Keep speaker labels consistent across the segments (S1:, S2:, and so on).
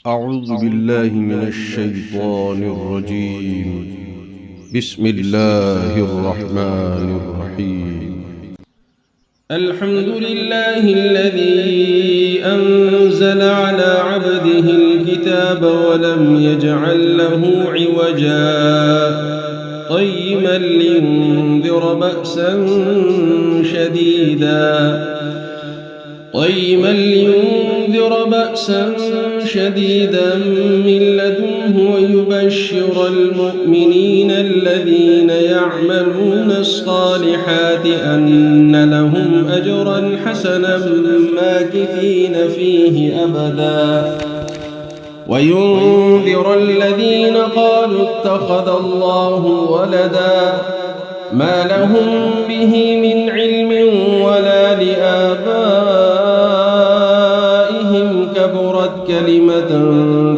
S1: أعوذ بالله من الشيطان الرجيم. بسم الله الرحمن الرحيم.
S2: الحمد لله الذي أنزل على عبده الكتاب ولم يجعل له عوجا قيما لينذر بأسا شديدا من لدنه ويبشر المؤمنين الذين يعملون الصالحات أن لهم أجرا حسنا ماكثين فيه أبدا وينذر الذين قالوا اتخذ الله ولدا ما لهم به من علم ولا لآبائهم كبرت كلمة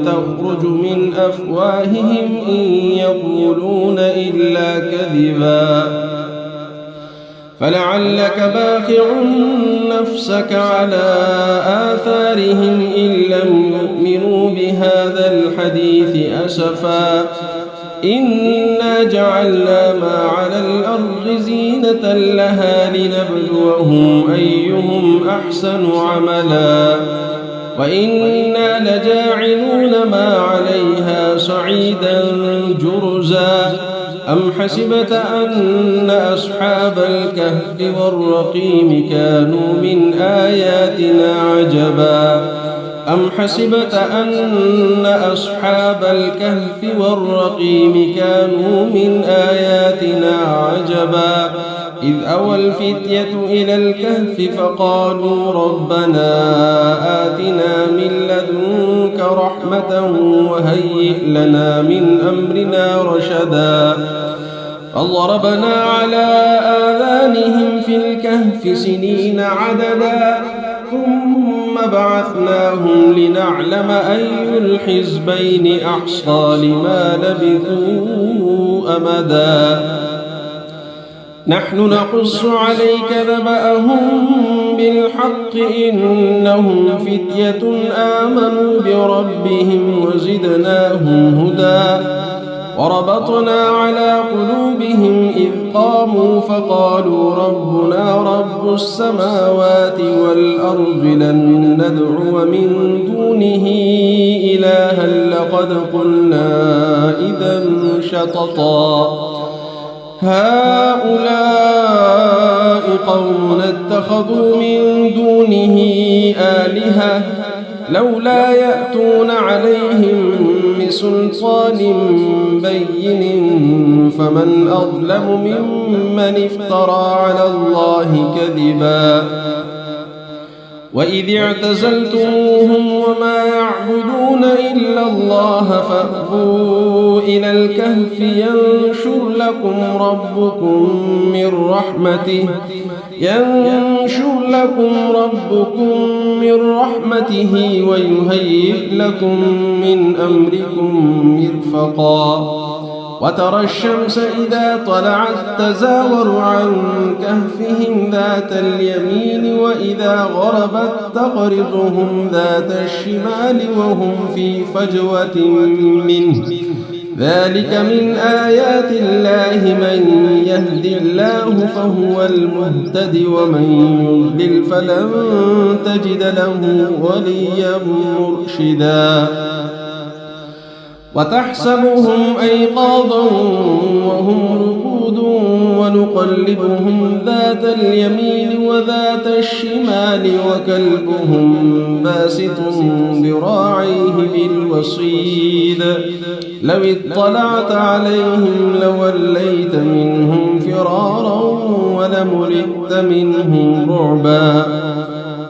S2: تخرج من أفواههم إن يقولون إلا كذبا فلعلك باخع نفسك على آثارهم إن لم يؤمنوا بهذا الحديث أسفا إنا جعلنا ما على الأرض زينة لها لنبلوهم أيهم أحسن عملا وإنا لجاعلون ما عليها صعيدا جرزا أم حسبت أن أصحاب الكهف والرقيم كانوا من آياتنا عجبا أم حسبت أن أصحاب الكهف والرقيم كانوا من آياتنا عجبا إذ أوى الفتية إلى الكهف فقالوا ربنا آتنا من لدنك رحمة وهيئ لنا من أمرنا رشدا فضربنا على آذانهم في الكهف سنين عددا ثم بعثناهم لنعلم أي الحزبين أحصى لما لبثوا أمدا نحن نقص عليك نبأهم بالحق إنهم فتية آمنوا بربهم وزدناهم هدى وربطنا على قلوبهم إذ قاموا فقالوا ربنا رب السماوات والأرض لن ندعو من دونه إلها لقد قلنا إذا شططا هؤلاء قوم اتخذوا من دونه آلهة لولا يأتون عليهم بسلطان بين فمن أظلم ممن افترى على الله كذبا وإذ اعتزلتموهم وما يعبدون إلا الله فأووا إلى الكهف ينشر لكم ربكم من رحمته ويهيئ لكم من أمركم مرفقا وترى الشمس إذا طلعت تزاور عن كهفهم ذات اليمين وإذا غربت تقرضهم ذات الشمال وهم في فجوة منه ذلك من آيات الله من يهد الله فهو المهتد ومن يضلل فلن تجد له وليا مرشدا وتحسبهم أيقاظا وهم رقود ونقلبهم ذات اليمين وذات الشمال وكلبهم باسط ذراعيه بالوصيد لو اطلعت عليهم لوليت منهم فرارا ولملئت منهم رعبا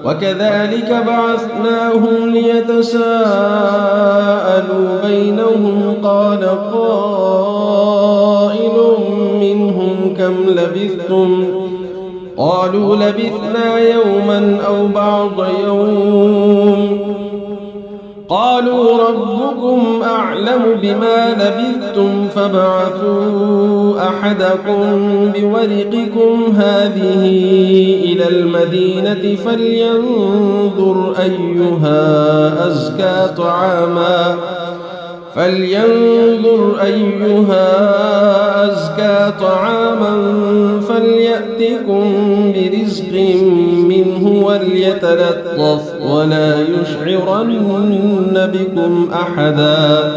S2: وكذلك بعثناهم ليتساءلوا بينهم قال قائل منهم كم لبثتم قالوا لبثنا يوما أو بعض يوم قالوا ربكم أعلم بما لبثتم فابعثوا أحدكم بورقكم هذه إلى المدينة فلينظر أيها أزكى طعاما فليأتكم برزق منه وليتلطف ولا يشعرن بكم أحدا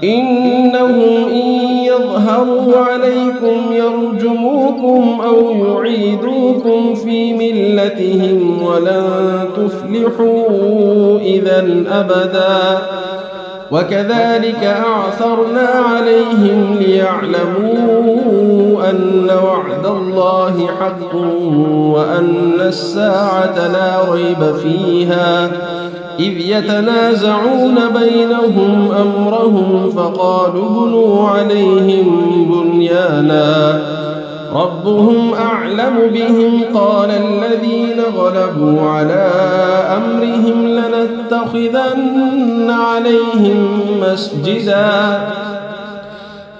S2: إنهم إن يظهروا عليكم يرجموكم أو يعيدوكم في ملتهم ولن تفلحوا إذا أبدا وكذلك أعثرنا عليهم ليعلموا أن وعد الله حق وأن الساعة لا ريب فيها إذ يتنازعون بينهم أمرهم فقالوا ابنوا عليهم بنيانا ربهم أعلم بهم قال الذين غلبوا على أمرهم لنتخذن عليهم مسجدا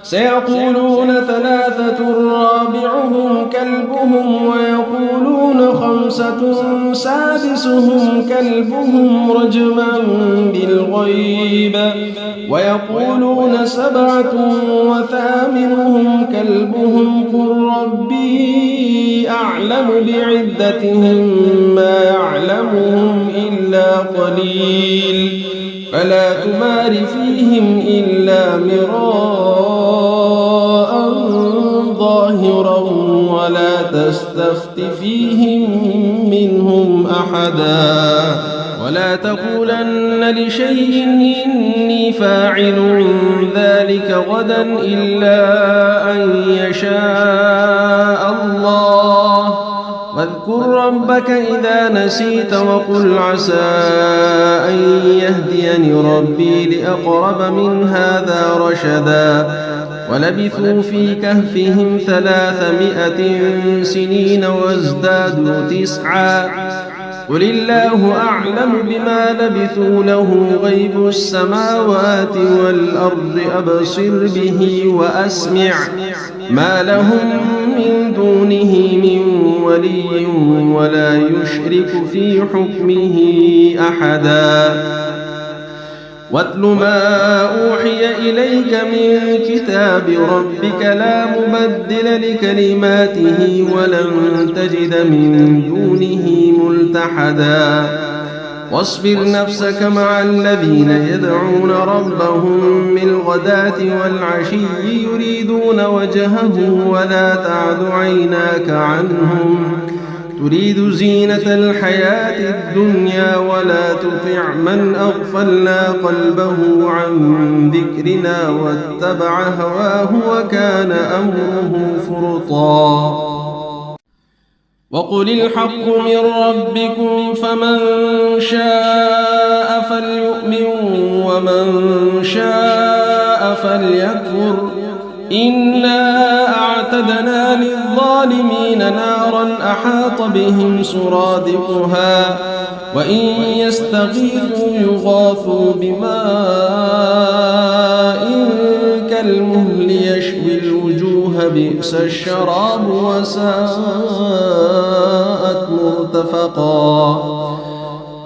S2: سيقولون ثلاثة رابعهم كلبهم ويقولون خمسة سادسهم كلبهم رجما بالغيب ويقولون سبعة وثامنهم كلبهم قل ربي أعلم بعدتهم ما يعلمهم إلا قليل فلا تمار فيهم إلا مراء ظاهرا ولا تستفت فيهم منهم أحدا ولا تقولن لشيء إني فاعل ذلك غدا إلا أن يشاء الله واذكر ربك إذا نسيت وقل عسى أن يهديني ربي لأقرب من هذا رشدا ولبثوا في كهفهم 300 سنين وازدادوا 9 قل الله أعلم بما لبثوا له غيب السماوات والأرض أبصر به وأسمع ما لهم من دونه من ولي ولا يشرك في حكمه أحدا واتل ما أوحي إليك من كتاب ربك لا مبدل لكلماته ولن تجد من دونه ملتحدا واصبر نفسك مع الذين يدعون ربهم بالغداة والعشي يريدون وجهه ولا تعد عيناك عنهم تريد زينة الحياة الدنيا ولا تطع من أغفلنا قلبه عن ذكرنا واتبع هواه وكان أمره فرطا وقل الحق من ربكم فمن شاء فليؤمن ومن شاء فليكفر إنا أعتدنا للظالمين نارا أحاط بهم سرادقها وإن يستغيثوا يغاثوا بماء كالمهل يشوي الوجوه بئس الشراب وساءت مرتفقا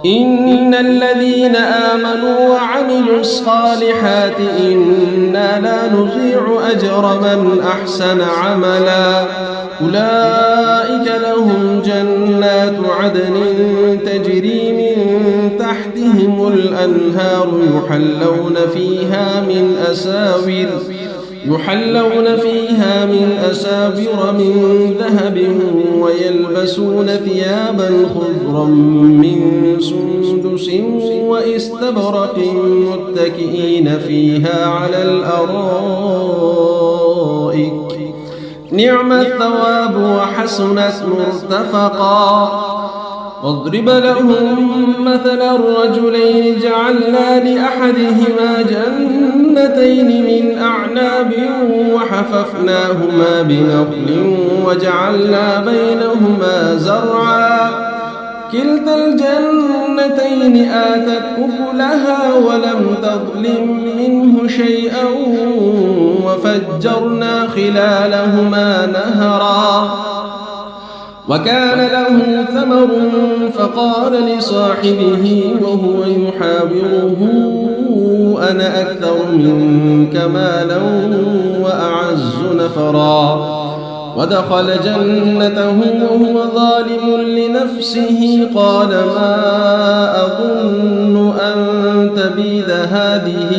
S2: إن الذين آمنوا وعملوا الصالحات إنا لا نضيع أجر من أحسن عملا أولئك لهم جنات عدن تجري من تحتهم الأنهار يحلون فيها من أساور من ذهب ويلبسون ثيابا خضرا من سندس واستبرق متكئين فيها على الأرائك نعم الثواب وحسنت مرتفقا واضرب لهم مثل الرجلين جعلنا لأحدهما جنتين من أعناب وحففناهما بنخل وجعلنا بينهما زرعا كلتا الجنتين آتت أكلها ولم تظلم منه شيئا وفجرنا خلالهما نهرا وكان له ثمر فقال لصاحبه وهو يحاوره أنا أكثر منك مالا وأعز نفرا ودخل جنته وهو ظالم لنفسه قال ما أظن أن تبيد هذه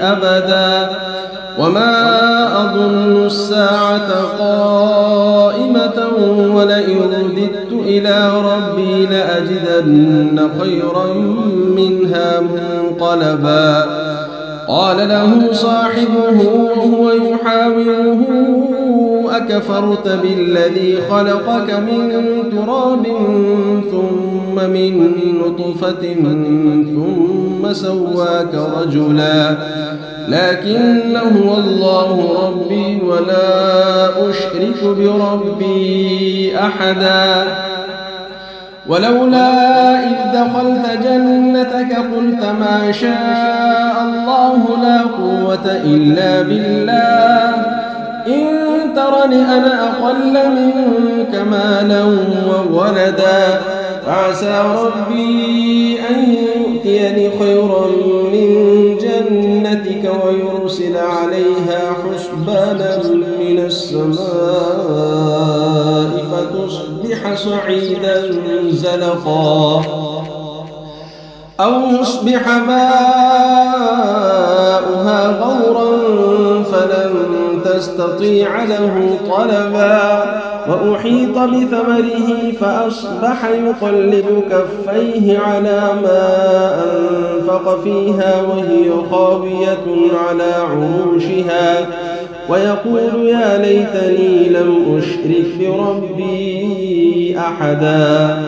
S2: أبدا وما أظن الساعة قائمة ولئن رددت إلى ربي لأجدن خيرا منها منقلبا قال له صاحبه وهو يحاوره أكفرت بالذي خلقك من تراب ثم من نطفة ثم سواك رجلا لكن هو الله ربي ولا أشرك بربي أحدا ولولا إذ دخلت جنتك قلت ما شاء الله لا قوة إلا بالله إن ترني أنا أقل منك مالا وولدا فعسى ربي أن يؤتيني خيرا من جنتك ويرسل عليها حسبانا من السماء فتصبح صعيدا زلقا أو يصبح ماؤها غورا فلن تستطيع له طلبا وأحيط بثمره فأصبح يقلب كفيه على ما أنفق فيها وهي خاوية على عروشها ويقول يا ليتني لم أشرك بربي أحدا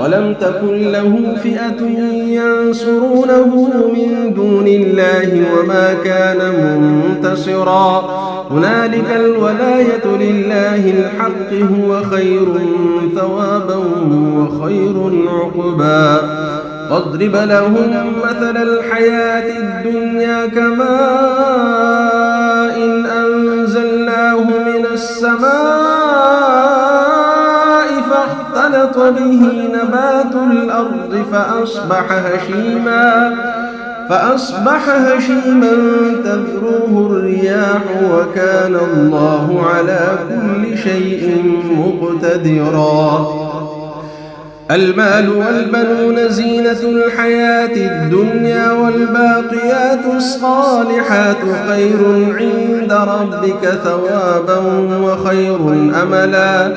S2: ولم تكن له فئة ينصرونه من دون الله وما كان منتصرا هنالك الولاية لله الحق هو خير ثوابا وخير عقبا واضرب لهم مثل الحياة الدنيا كماء إن أنزلناه من السماء فاختلط به نبات الأرض فأصبح هشيما تذروه الرياح وكان الله على كل شيء مقتدرا المال والبنون زينة الحياة الدنيا والباقيات الصالحات خير عند ربك ثوابا وخير أملا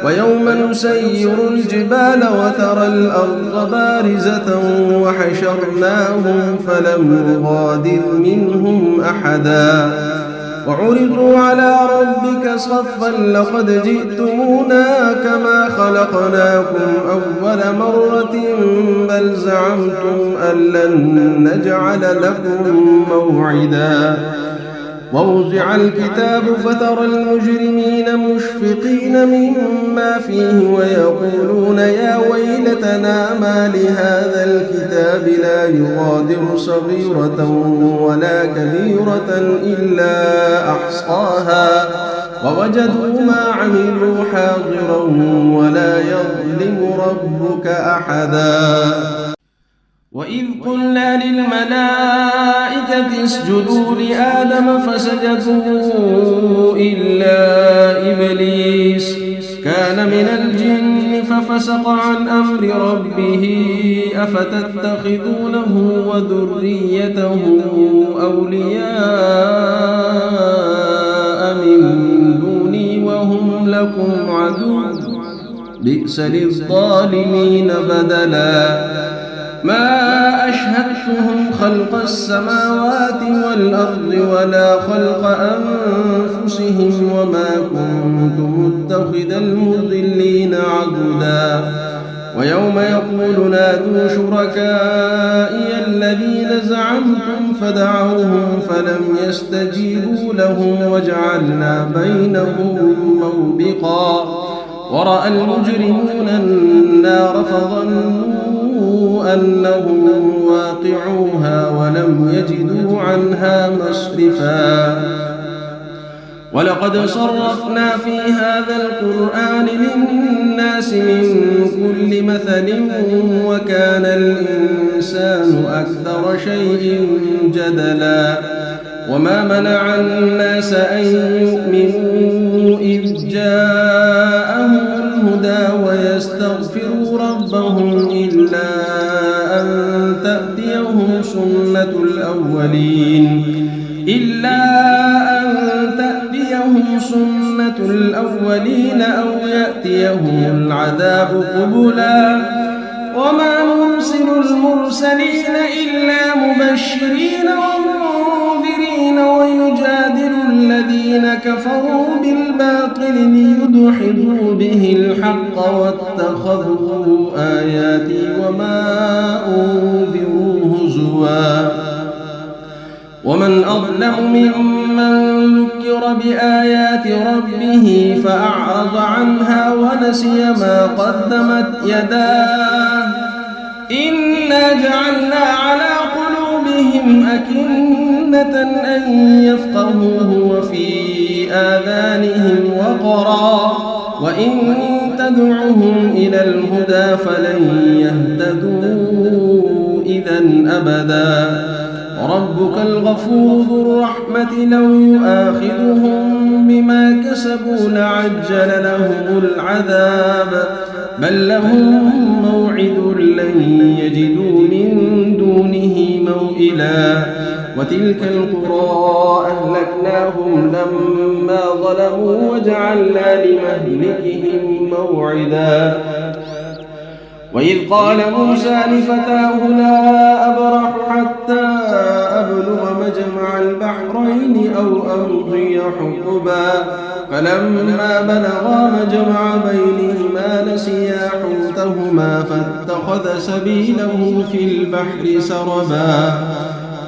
S2: ويوم نسير الجبال وترى الأرض بارزة وحشرناهم فلم نغادر منهم أحدا وعرضوا على ربك صفا لقد جئتمونا كما خلقناكم أول مرة بل زعمتم أن لن نجعل لكم موعدا ووضع الكتاب فترى المجرمين مشفقين مما فيه ويقولون يا ويلتنا ما لهذا الكتاب لا يغادر صغيرة ولا كبيرة إلا أحصاها ووجدوا ما عملوا حاضرا ولا يظلم ربك أحدا وإذ قلنا للملائكة اسجدوا لآدم فسجدوا إلا إبليس كان من الجن ففسق عن أمر ربه أفتتخذونه وذريته أولياء من دوني وهم لكم عدو بئس للظالمين بدلا ما أشهدتهم خلق السماوات والأرض ولا خلق أنفسهم وما كنت متخذ المضلين عضدا ويوم يقول نادوا شركائي الذين زعمتم فدعوهم فلم يستجيبوا لهم وجعلنا بينهم موبقا ورأى المجرمون النار فظنوا أنهم واقعوها ولم يجدوا عنها مصرفا ولقد صرفنا في هذا القرآن للناس من كل مثل وكان الإنسان أكثر شيء جدلا وما منع الناس أن يؤمنوا إذ جاءهم الهدى ويستغفروا ربهم إلا أن تأتيهم سنة الأولين أو يأتيهم العذاب قبلا وما نرسل المرسلين إلا مبشرين ومنذرين ويجادل الذين كفروا بالباطل ليدحضوا به الحق واتخذوا آياتي وما أنذروا هزوا ومن أظلم ممن ذكر بآيات ربه فأعرض عنها ونسي ما قدمت يداه إنا جعلنا على قلوبهم أكنة أن يفقهوه وفي آذانهم وقرا وإن تدعهم إلى الهدى فلن يهتدوا إذا أبدا ربك الغفور ذو الرحمة لو يؤاخذهم بما كسبوا لعجل لهم العذاب بل لهم موعد لن يجدوا من دونه موئلا وتلك القرى أهلكناهم لما ظلموا وجعلنا لمهلكهم موعدا وإذ قال موسى لفتاه لا أبرح حتى أبلغ مجمع البحرين أو أمضي حقبا فلما بلغا مجمع بينهما نسيا حوتهما فاتخذ سبيله في البحر سربا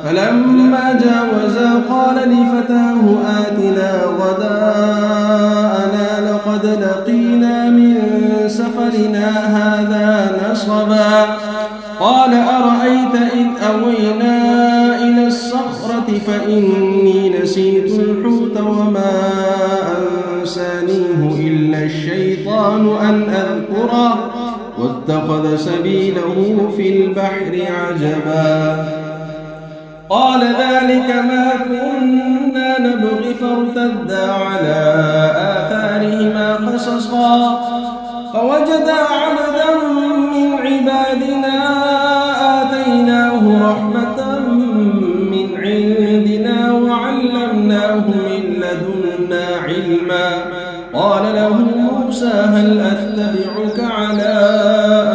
S2: فلما جاوزا قال لفتاه آتنا غداءنا لقد لقينا من سفرنا هذا نصبا قال أرأيت إذ أوينا إلى الصخرة فإني نسيت الحوت وما أنسانيه إلا الشيطان أن أذكره واتخذ سبيله في البحر عجبا قال ذلك ما كنا نبغي فارتدا على آثارهما قصصا فوجدا عبدا من عبادنا آتيناه رحمة من عندنا وعلمناه من لدنا علما قال له موسى هل أتبعك على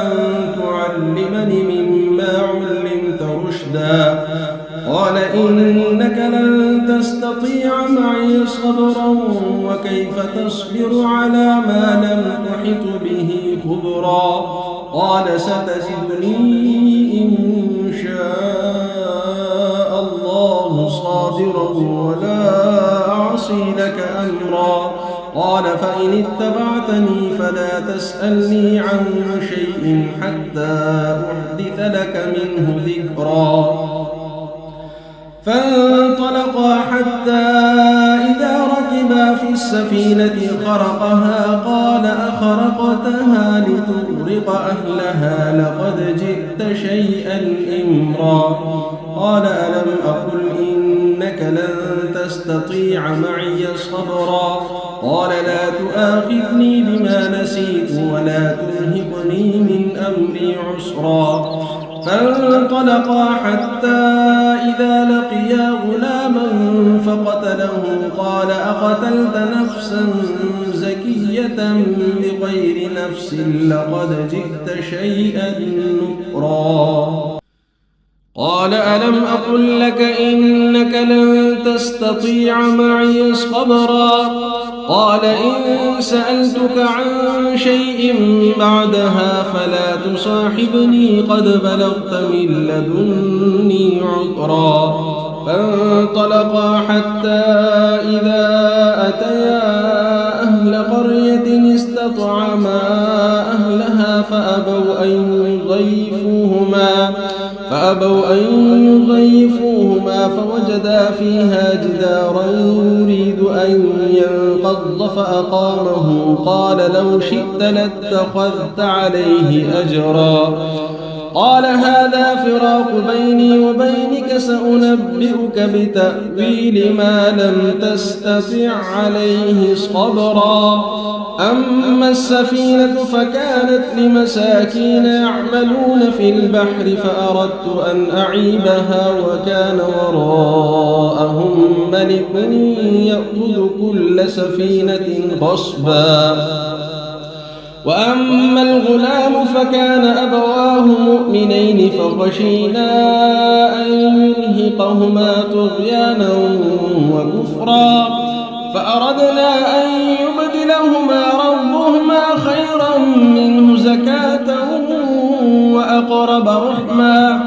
S2: أن تعلمني مما علمت رشدا قال إنك لن تستطيع معي صبرا وكيف تصبر على ما لم تحط به خبرا قال ستجدني إن شاء الله صابرا ولا أعصي لك أمرا قال فإن اتبعتني فلا تسألني عن شيء حتى أحدث لك منه ذكرا فانطلقا حتى إذا ركبا في السفينة خرقها قال أخرقتها لتغرق أهلها لقد جئت شيئا إمرا قال ألم أقل إنك لن تستطيع معي صبرا قال لا تؤاخذني بما نسيت ولا ترهقني من أمري عسرا فانطلقا حتى إذا لقيا غلاما فقتله قال أقتلت نفسا زكية بغير نفس لقد جئت شيئا نكرا قال ألم أقل لك إنك لن تستطيع معي صبرا قال إن سألتك عن شيء بعدها فلا تصاحبني قد بلغت من لدني عذرا فانطلقا حتى إذا أتيا أهل قرية استطعما فأبوا أن يضيفوهما فوجدا فيها جدارا يريد أن ينقض فأقامه قال لو شئت لاتخذت عليه أجرا قال هذا فراق بيني وبينك سأنبئك بتأويل ما لم تستطع عليه صبرا أما السفينة فكانت لمساكين يعملون في البحر فأردت أن أعيبها وكان وراءهم ملك يأخذ كل سفينة غصبا وأما الغلام فكان أبواه مؤمنين فخشينا أن يرهقهما طغيانا وكفرا فأردنا أن يبدلهما ربهما خيرا منه زكاة وأقرب رحما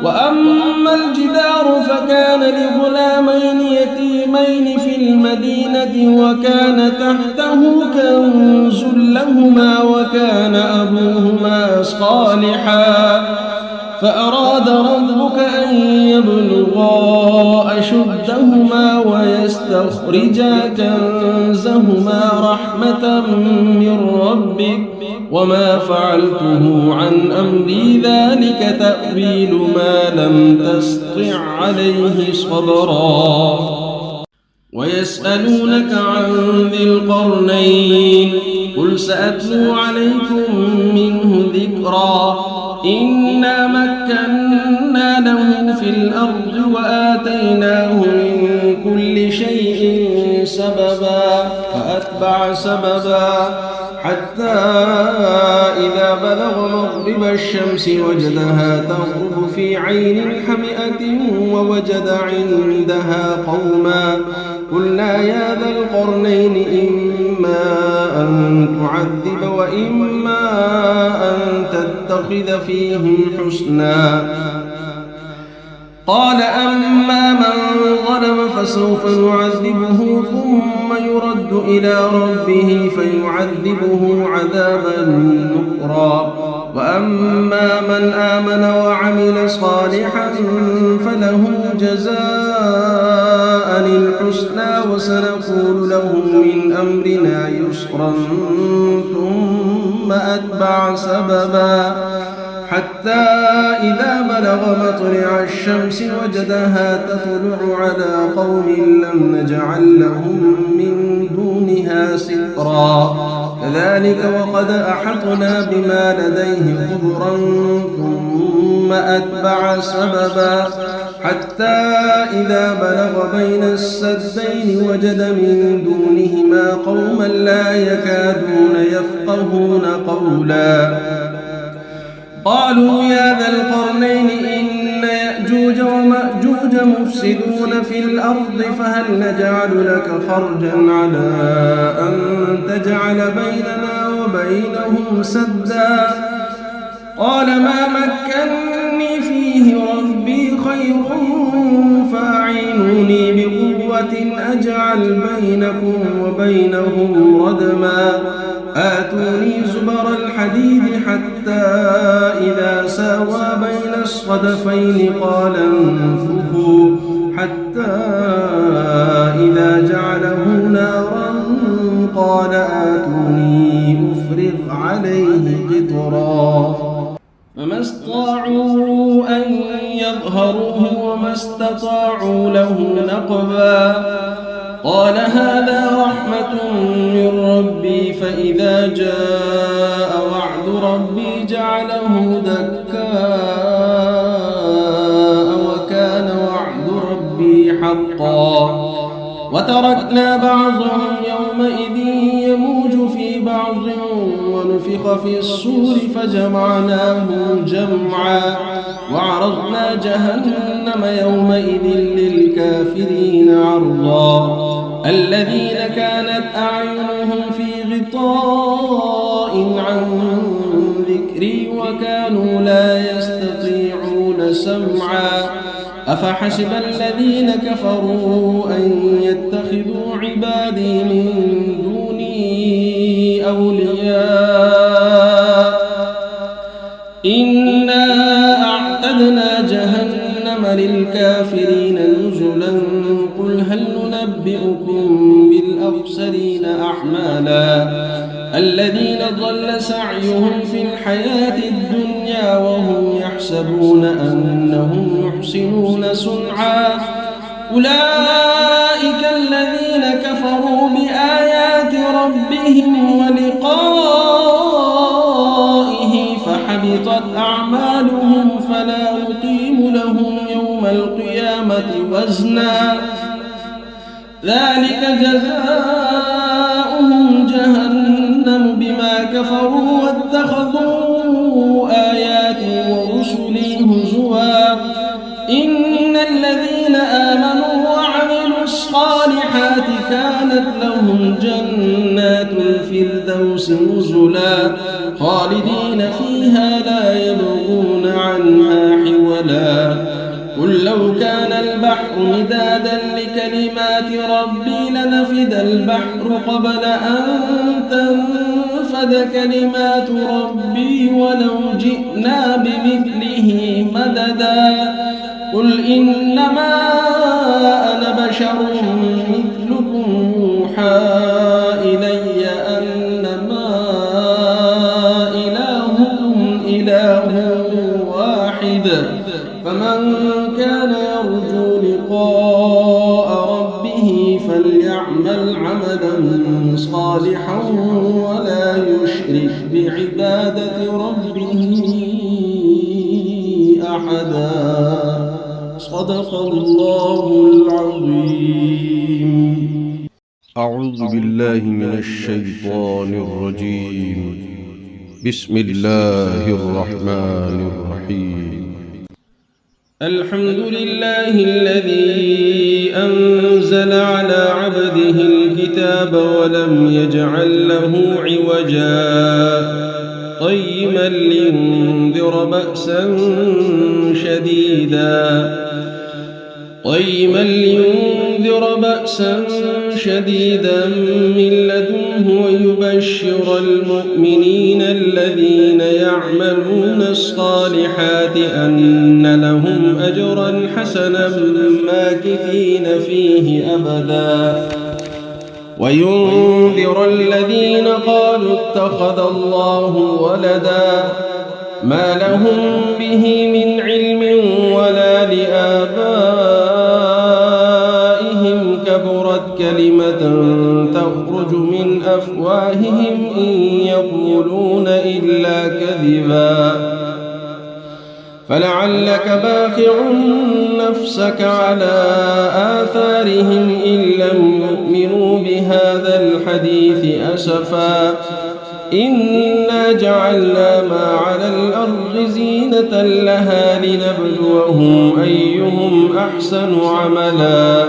S2: وأما الجدار فكان لغلامين يتيمين في المدينة وكان تحته كنز لهما وكان أبوهما صالحا فأراد ربك أن يبلغا أشدهما ويستخرجا كنزهما رحمة من ربك وما فعلته عن أمري ذلك تأويل ما لم تسطع عليه صبرا ويسألونك عن ذي القرنين قل سأتلو عليكم منه ذكرا إنا مكنا له في الأرض وآتيناه من كل شيء سببا فأتبع سببا حتى إذا بلغ مغرب الشمس وجدها تغرب في عين حمئة ووجد عندها قوما قلنا يا ذا القرنين إما أن تعذب وإما أن تتخذ فيهم حسنا قال أما من ظلم فسوف نعذبه ثم يرد إلى ربه فيعذبه عذابا نكرا وأما من آمن وعمل صالحا فله جزاء الحسنى وسنقول له من أمرنا يسرا ثم أتبع سببا حتى إذا بلغ مطلع الشمس وجدها تطلع على قوم لم نجعل لهم من دونها سترا كذلك وقد أحطنا بما لديه خبرا ثم أتبع سببا حتى إذا بلغ بين السدين وجد من دونهما قوما لا يكادون يفقهون قولا قالوا يا ذا القرنين إن يأجوج ومأجوج مفسدون في الأرض فهل نجعل لك خرجا على أن تجعل بيننا وبينهم سدا قال ما مكنني فيه ربي خير فأعينوني بقوة أجعل بينكم وبينهم ردما آتوني زبر الحديد حتى إذا ساوى بين الصدفين قال انفخوا حتى إذا جعله نارا قال آتوني أفرغ عليه قطرا فما استطاعوا أن يظهروه وما استطاعوا له نقبا قال هذا رحمة من ربي فإذا جاء وعد ربي جعله دكاء وكان وعد ربي حقا وتركنا بعضهم يومئذ يموج في بعض ونفخ في الصور فجمعناهم جمعا وعرضنا جهنم يومئذ للكافرين عرضا الذين كانت أعينهم في غطاء عن ذكري وكانوا لا يستطيعون سمعا أفحسب الذين كفروا أن يتخذوا عبادي من دوني أولياء للكافرين نزلا قل هل ننبئكم بالأخسرين أعمالا الذين ضل سعيهم في الحياة الدنيا وهم يحسبون أنهم يحسنون صنعا أولئك الذين كفروا بآيات ربهم ولقائه فحبطت أعمالهم فلا نقيم لهم يوم القيامة وزنا ذلك جزاؤهم جهنم بما كفروا واتخذوا آياتي ورسلي هزوا إن الذين آمنوا وعملوا الصالحات كانت لهم جنات الفردوس نزلا خالدين فيها لا يبغون عنها حولا قل لو كان البحر مدادا لكلمات ربي لنفد البحر قبل أن تنفد كلمات ربي ولو جئنا بمثله مددا قل إنما أنا بشر مثلكم يوحى إلي أنما إلهكم إله واحد فمن كان يرجو لقاء ربه فليعمل عملا صالحا ولا يشرك بعبادة ربه أحدا صدق الله العظيم.
S1: أعوذ بالله من الشيطان الرجيم. بسم الله الرحمن الرحيم.
S2: الحمد لله الذي أنزل على عبده الكتاب ولم يجعل له عوجا قيما لينذر بأسا شديدا من لدنه ويبشر المؤمنين الذين يعملون الصالحات أن لهم أجرا حسنا ماكثين فيه أبدا وينذر الذين قالوا اتخذ الله ولدا ما لهم به من علم ولا لآبائهم كبرت كلمة تخرج من أفواههم إن يقولون إلا كذبا فلعلك باخع نفسك على آثارهم إن لم يؤمنوا بهذا الحديث أسفا إنا جعلنا ما على الأرض زينة لها لنبلوهم أيهم أحسن عملا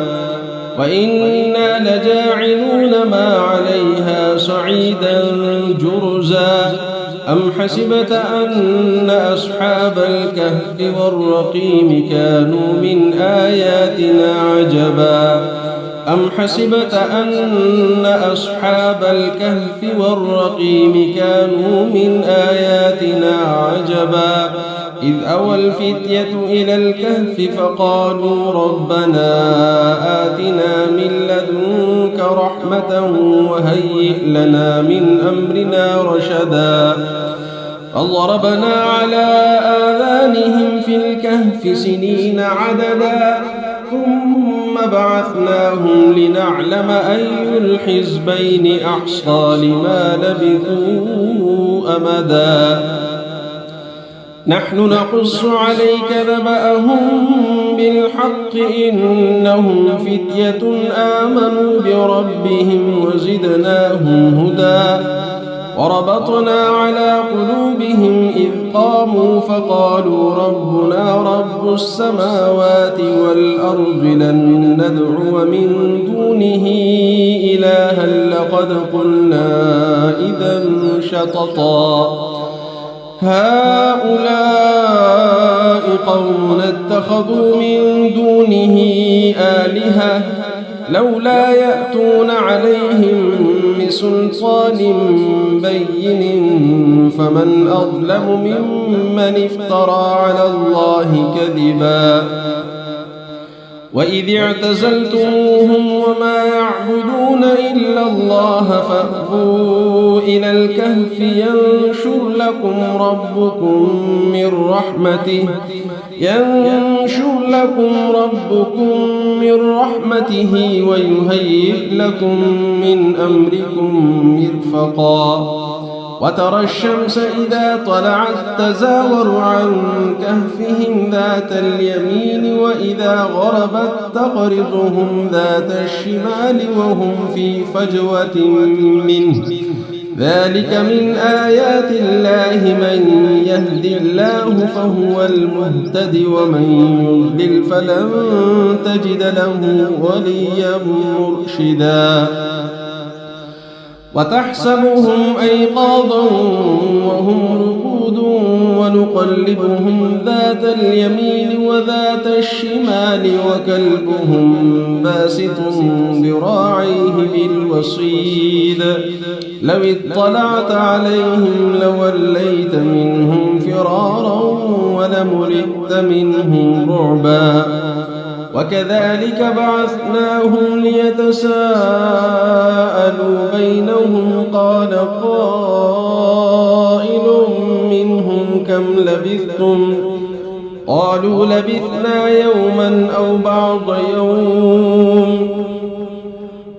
S2: وإنا لجاعلون ما عليها صعيدا جرزا أم حسبت أن أصحاب الكهف والرقيم كانوا من آياتنا عجبا أم حسبت أن أصحاب الكهف والرقيم كانوا من آياتنا عجبا إذ أوى الفتية إلى الكهف فقالوا ربنا آتنا من لدنك رحمة وهيئ لنا من أمرنا رشدا فضربنا على آذانهم في الكهف سنين عددا ثم بعثناهم لنعلم أي الحزبين أحصى لما لبثوا أمدا نحن نقص عليك نبأهم بالحق إنهم فتية آمنوا بربهم وزدناهم هدى وربطنا على قلوبهم إذ قاموا فقالوا ربنا رب السماوات والأرض لن ندعو من دونه إلها لقد قلنا إذا شططا هؤلاء قوم اتخذوا من دونه آلهة لولا يأتون عليهم بسلطان بين فمن أظلم ممن افترى على الله كذبا وإذ اعتزلتموهم وما يعبدون إلا الله فأووا إلى الكهف ينشر لكم ربكم من رحمته ويهيئ لكم من أمركم مرفقا وترى الشمس إذا طلعت تزاور عن كهفهم ذات اليمين وإذا غربت تقرضهم ذات الشمال وهم في فجوة منه ذلك من آيات الله من يهد الله فهو المهتد ومن يضلل فلن تجد له وليا مرشدا وتحسبهم أيقاظا وهم رقود ونقلبهم ذات اليمين وذات الشمال وكلبهم باسط ذراعيه بالوصيد لو اطلعت عليهم لوليت منهم فرارا ولملئت منهم رعبا وكذلك بعثناهم ليتساءلوا بينهم قال قائل منهم كم لبثتم قالوا لبثنا يوما أو بعض يوم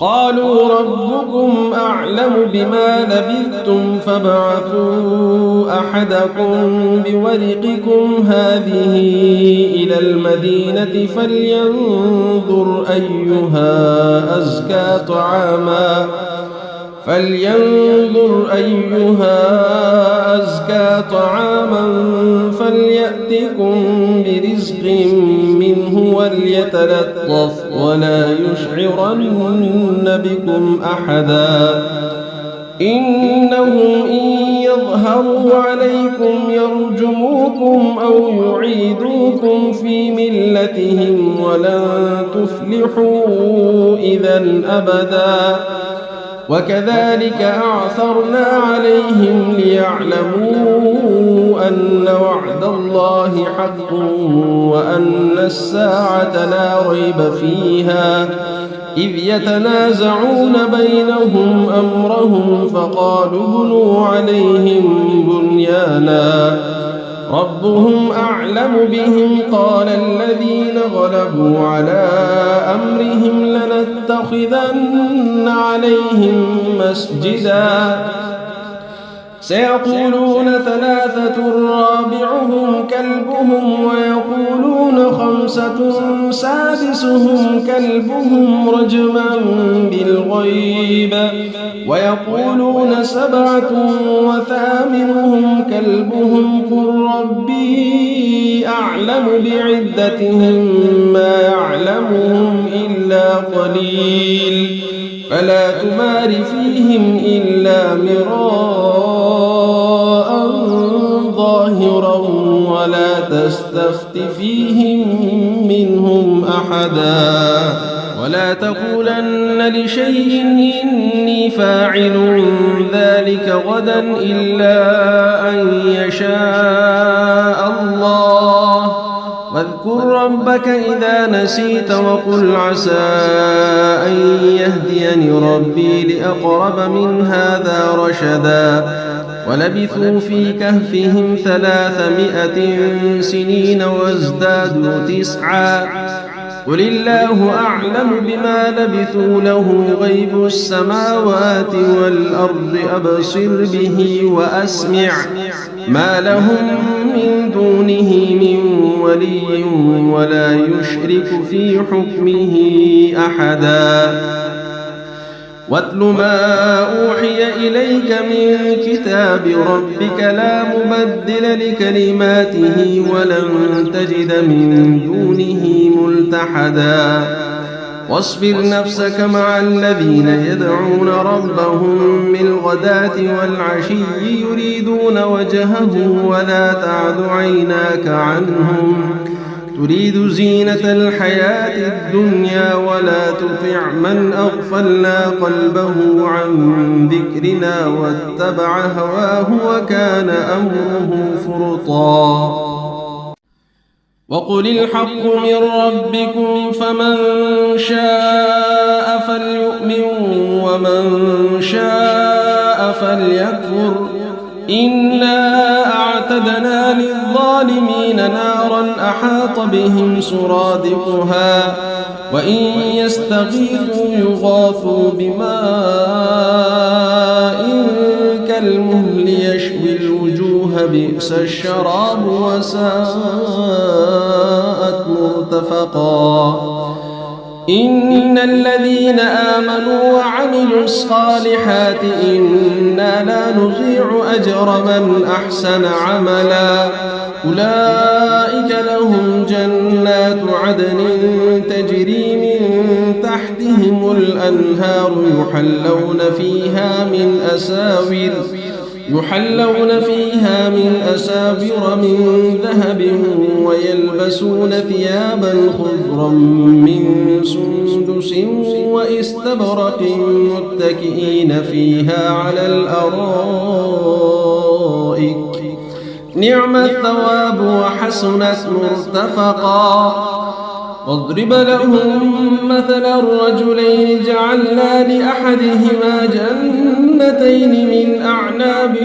S2: قالوا ربكم أعلم بما لبثتم فابعثوا أحدكم بورقكم هذه إلى المدينة فلينظر أيها أزكى طعاما فليأتكم برزق منه وليتلطف ولا يشعرن بكم أحدا إنهم إن يظهروا عليكم يرجموكم أو يعيدوكم في ملتهم ولن تفلحوا إذا أبدا وكذلك أعثرنا عليهم ليعلموا أن وعد الله حق وأن الساعة لا ريب فيها إذ يتنازعون بينهم أمرهم فقالوا ابنوا عليهم بنيانا ربهم أعلم بهم قال الذين غلبوا على أمرهم لنتخذن عليهم مسجدا سيقولون ثلاثة رابعهم كلبهم ويقولون خمسة سادسهم كلبهم رجما بالغيب ويقولون سبعة وثامنهم كلبهم قل ربي أعلم بعدتهم ما يعلمهم إلا قليل فلا تمار فيهم إلا مراء ظاهرا ولا تستفت فيهم منهم أحدا ولا تقولن لشيء إني فاعل ذلك غدا إلا أن يشاء الله واذكر ربك إذا نسيت وقل عسى أن يهديني ربي لأقرب من هذا رشدا ولبثوا في كهفهم 300 سنين وازدادوا 9 قل الله أعلم بما لبثوا له غيب السماوات والأرض أبصر به وأسمع ما لهم من دونه من ولي ولا يشرك في حكمه أحدا واتل ما أوحي إليك من كتاب ربك لا مبدل لكلماته ولن تجد من دونه ملتحدا واصبر نفسك مع الذين يدعون ربهم بالغداة والعشي يريدون وجهه ولا تعد عيناك عنهم تريد زينة الحياة الدنيا ولا تطع من أغفلنا قلبه عن ذكرنا واتبع هواه وكان أمره فرطا وقل الحق من ربكم فمن شاء فليؤمن ومن شاء فليكفر إنا أعتدنا للظالمين نارا أحاط بهم سرادقها وإن يستغيثوا يغاثوا بماء كالمهل يشوي الوجوه بئس الشراب وساءت مرتفقا إن الذين آمنوا وعملوا الصالحات إنا لا نضيع أجر من أحسن عملا أولئك لهم جنات عدن تجري من تحتهم الأنهار يحلون فيها من أساور من ذهب ويلبسون ثيابا خضرا من سندس واستبرق متكئين فيها على الأرائك نعم الثواب وحسنت مرتفقا واضرب لهم مثل الرجلين جعلنا لأحدهما جنتين من أعناب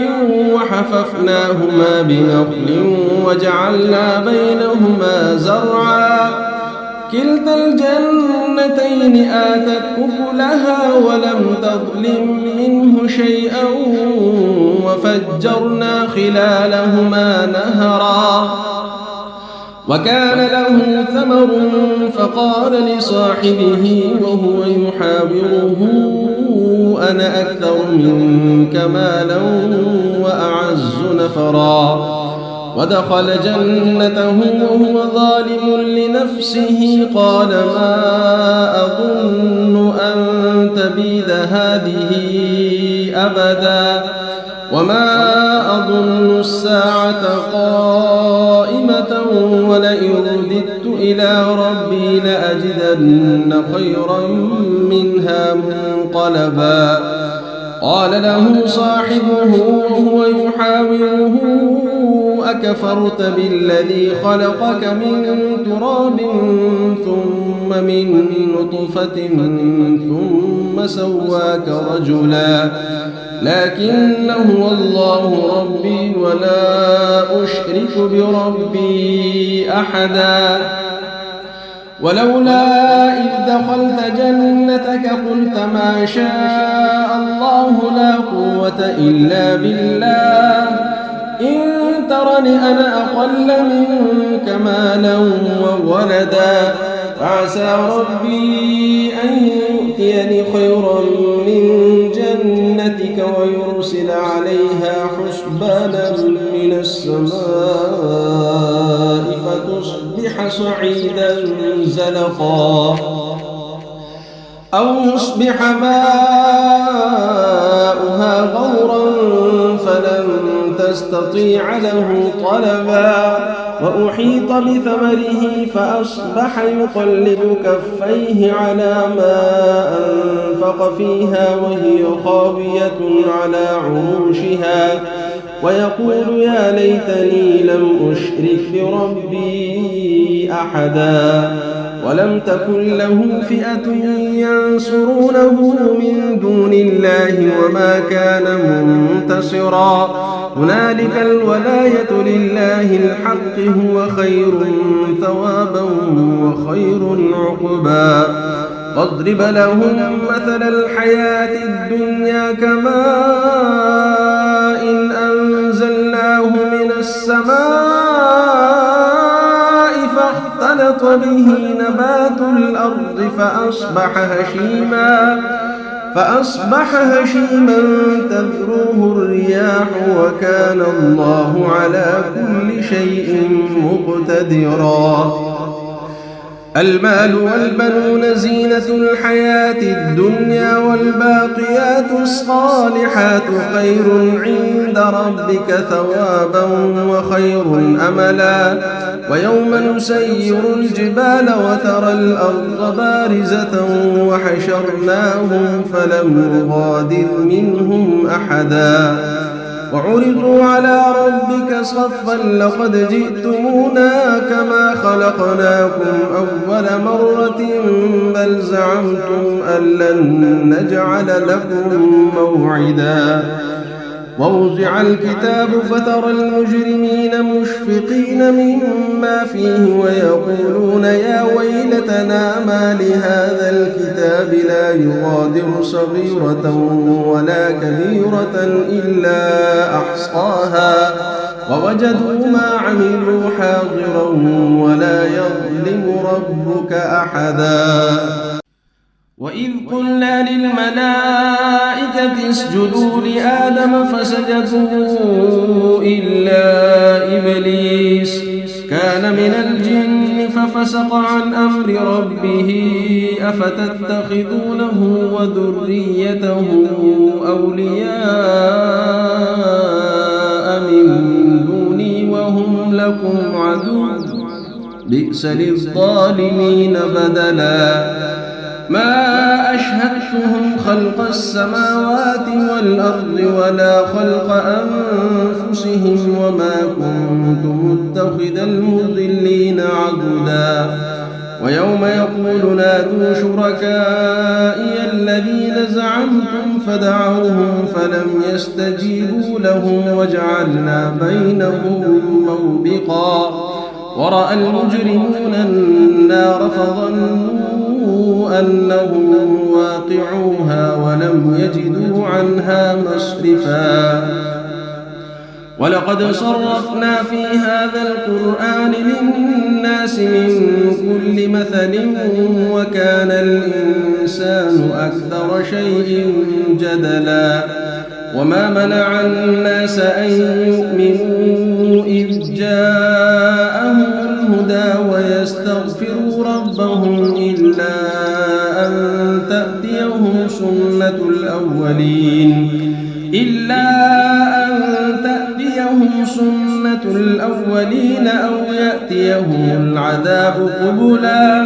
S2: وحففناهما بنخل وجعلنا بينهما زرعا كلتا الجنتين آتت أكلها ولم تظلم منه شيئا وفجرنا خلالهما نهرا وكان له ثمر فقال لصاحبه وهو يحاوره أنا أكثر منك مالا وأعز نفرا ودخل جنته وهو ظالم لنفسه قال ما أظن أن تبيد هذه أبدا وما أظن الساعة قائمة ولئن رددت إلى ربي لأجدن خيرا منها منقلبا قال له صاحبه وهو يحاوره أكفرت بالذي خلقك من تراب ثم من نطفة ثم سواك رجلا لكن هو الله ربي ولا أشرك بربي أحدا ولولا إذ دخلت جنتك قلت ما شاء الله لا قوة إلا بالله إن ترني أنا أقل منك مالا وولدا فعسى ربي أن يؤتيني خيرا من جنتك ويرسل عليها حسبانا من السماء فتصبح صعيدا زلقا أو يصبح ماؤها غورا فلن تستطيع له طلبا وأحيط بثمره فأصبح يقلب كفيه على ما أنفق فيها وهي خاوية على عروشها ويقول يا ليتني لم أشرك بربي أحدا ولم تكن له فئة ينصرونه من دون الله وما كان منتصرا هنالك الولاية لله الحق هو خير ثوابا وخير عقبا واضرب لهم مثل الحياة الدنيا كماء إن أنزلناه من السماء فاختلط به نبات الأرض فأصبح هشيما تذروه الرياح وكان الله على كل شيء مقتدرا المال والبنون زينة الحياة الدنيا والباقيات الصالحات خير عند ربك ثوابا وخير أملا ويوم نسير الجبال وترى الأرض بارزة وحشرناهم فلم نغادر منهم أحدا وعرضوا على ربك صفا لقد جئتمونا كما خلقناكم أول مرة بل زعمتم أن لن نجعل لكم موعدا ووضع الكتاب فترى المجرمين مشفقين مما فيه ويقولون يا ويلتنا ما لهذا الكتاب لا يغادر صغيرة ولا كبيرة إلا أحصاها ووجدوا ما عملوا حاضرا ولا يظلم ربك أحدا وإذ قلنا للملائكة اسجدوا لآدم فسجدوا إلا إبليس كان من الجن ففسق عن أمر ربه أفتتخذونه وذريته أولياء من دوني وهم لكم عدو بئس للظالمين بدلا ما أشهدتهم خلق السماوات والأرض ولا خلق أنفسهم وما كنت متخذ المضلين عضدا ويوم يقول نادوا شركائي الذين زعمتم فدعوهم فلم يستجيبوا لهم وجعلنا بينهم موبقا ورأى المجرمون النار فظنوا أنهم واقعوها ولم يجدوا عنها مصرفا ولقد صرفنا في هذا القرآن للناس من كل مثل وكان الإنسان أكثر شيء جدلا وما منع الناس أن يؤمنوا إذ جاءهم الهدى ويستغفروا ربهم إلا أن تأتيهم سنة الأولين أو يأتيهم العذاب قبلا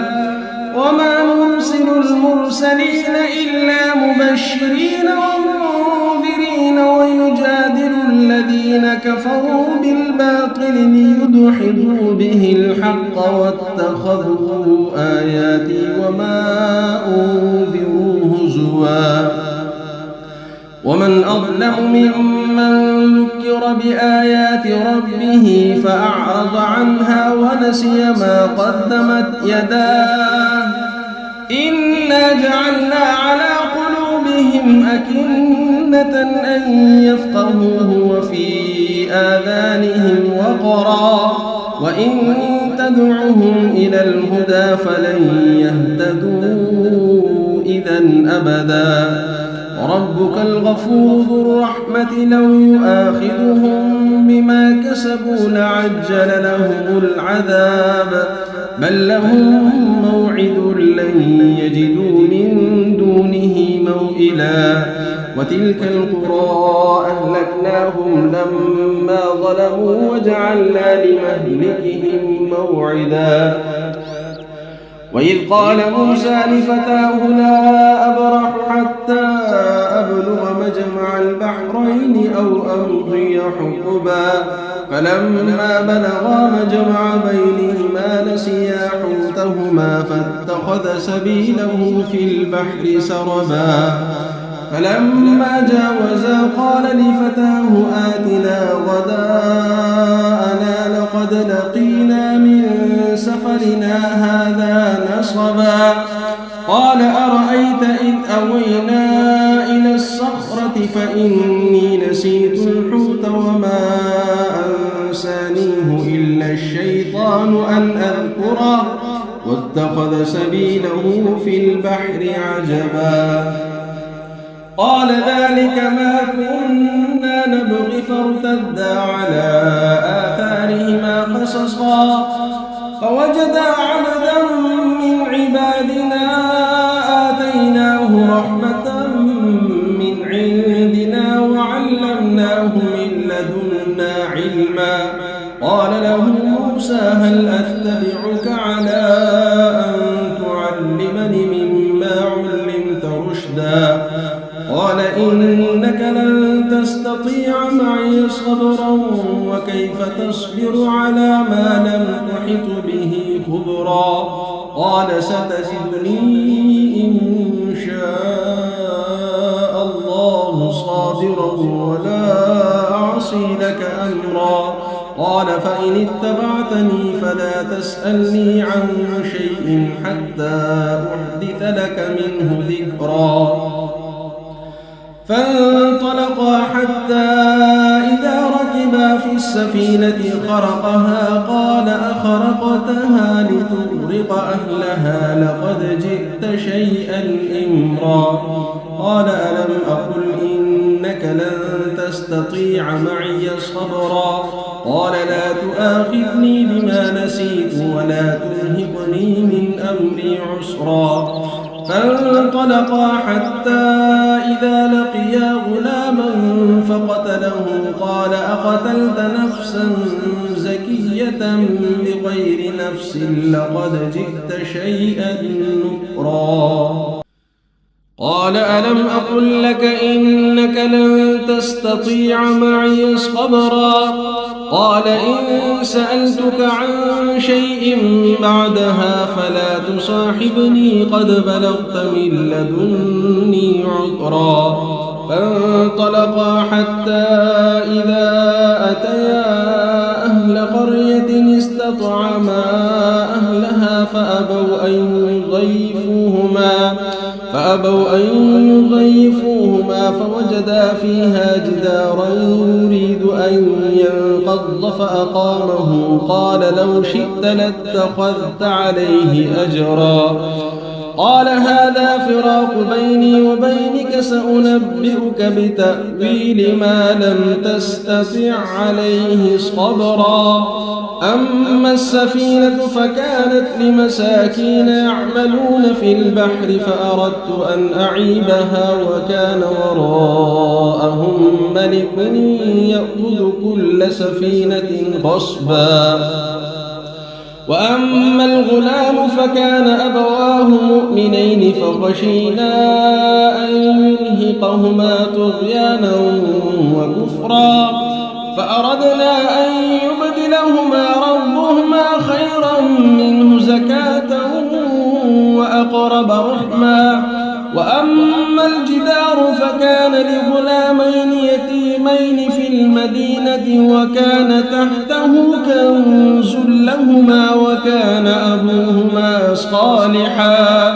S2: وما نرسل المرسلين إلا مبشرين ومنذرين ويجادل الذين كفروا بالباطل ليدحضوا به الحق واتخذوا آياتي وما أنذروا هزوا ومن أظلم ممن ذكر بآيات ربه فأعرض عنها ونسي ما قدمت يداه إنا جعلنا على قلوبهم أكنة أن يفقهوه وفي آذانهم وقرا وإن تدعهم إلى الهدى فلن يهتدوا إذا أبدا وربك الغفور ذو الرحمة لو يؤاخذهم بما كسبوا لعجل لهم العذاب بل لهم موعد لن يجدوا من دونه موئلا وتلك القرى أهلكناهم لما ظلموا وجعلنا لمهلكهم موعدا وإذ قال موسى لفتاه لا أبرح حتى أبلغ مجمع البحرين أو أمضي حقبا فلما بلغا مجمع بينهما نسيا حوتهما فاتخذ سبيله في البحر سربا فلما جاوزا قال لفتاه آتنا غداءنا لقد لقينا من سفرنا هذا نصبا قال أرأيت إذ أوينا إلى الصخرة فإني نسيت الحوت وما أنسانيه إلا الشيطان أن أذكره واتخذ سبيله في البحر عجبا قال ذلك ما كنا نبغي فارتدا على آثارهما قصصا فوجدا عبدا من عبادنا آتيناه رحمة من عندنا وعلمناه من لدنا علما قال له موسى هل أتبعك على أن تعلمني مما علمت رشدا قال إنك لن تستطيع معي صبرا وكيف تصبر على ما لم تحط به خبرا قال ستجدني إن شاء الله صابرا ولا أعصي لك أمرا قال فإن اتبعتني فلا تسألني عن شيء حتى أحدث لك منه ذكرا فانطلقا حتى إذا ركبا في السفينة خرقها قال أخرقتها لتغرق أهلها لقد جئت شيئا إمرا قال ألم أقل إنك لن تستطيع معي صبرا قال لا تؤاخذني بما نسيت ولا ترهقني من أمري عسرا فانطلقا حتى إذا لقيا غلاما فقتله قال أقتلت نفسا زكية بغير نفس لقد جئت شيئا نكرا قال ألم أقل لك إنك لن تستطيع معي صبرا قال إن سألتك عن شيء بعدها فلا تصاحبني قد بلغت من لدني عذرا فانطلقا حتى إذا أتيا أهل قرية استطعما أهلها فأبوا أن يضيفوهما فوجدا فيها جدارا يريد أن ينقض فأقامه قال لو شئت لاتخذت عليه أجرا قال هذا فراق بيني وبينك سأنبئك بتأويل ما لم تستطع عليه صبرا أما السفينة فكانت لمساكين يعملون في البحر فأردت أن أعيبها وكان وراءهم ملك يأخذ كل سفينة غصبا وأما الغلام فكان أبواه مؤمنين فخشينا أن يرهقهما طغيانا وكفرا فأردنا أن يبدلهما ربهما خيرا منه زكاة وأقرب رحما وأما الجدار فكان لغلامين يتيمين في المدينة وكان تحته كنز لهما وكان أبوهما صالحا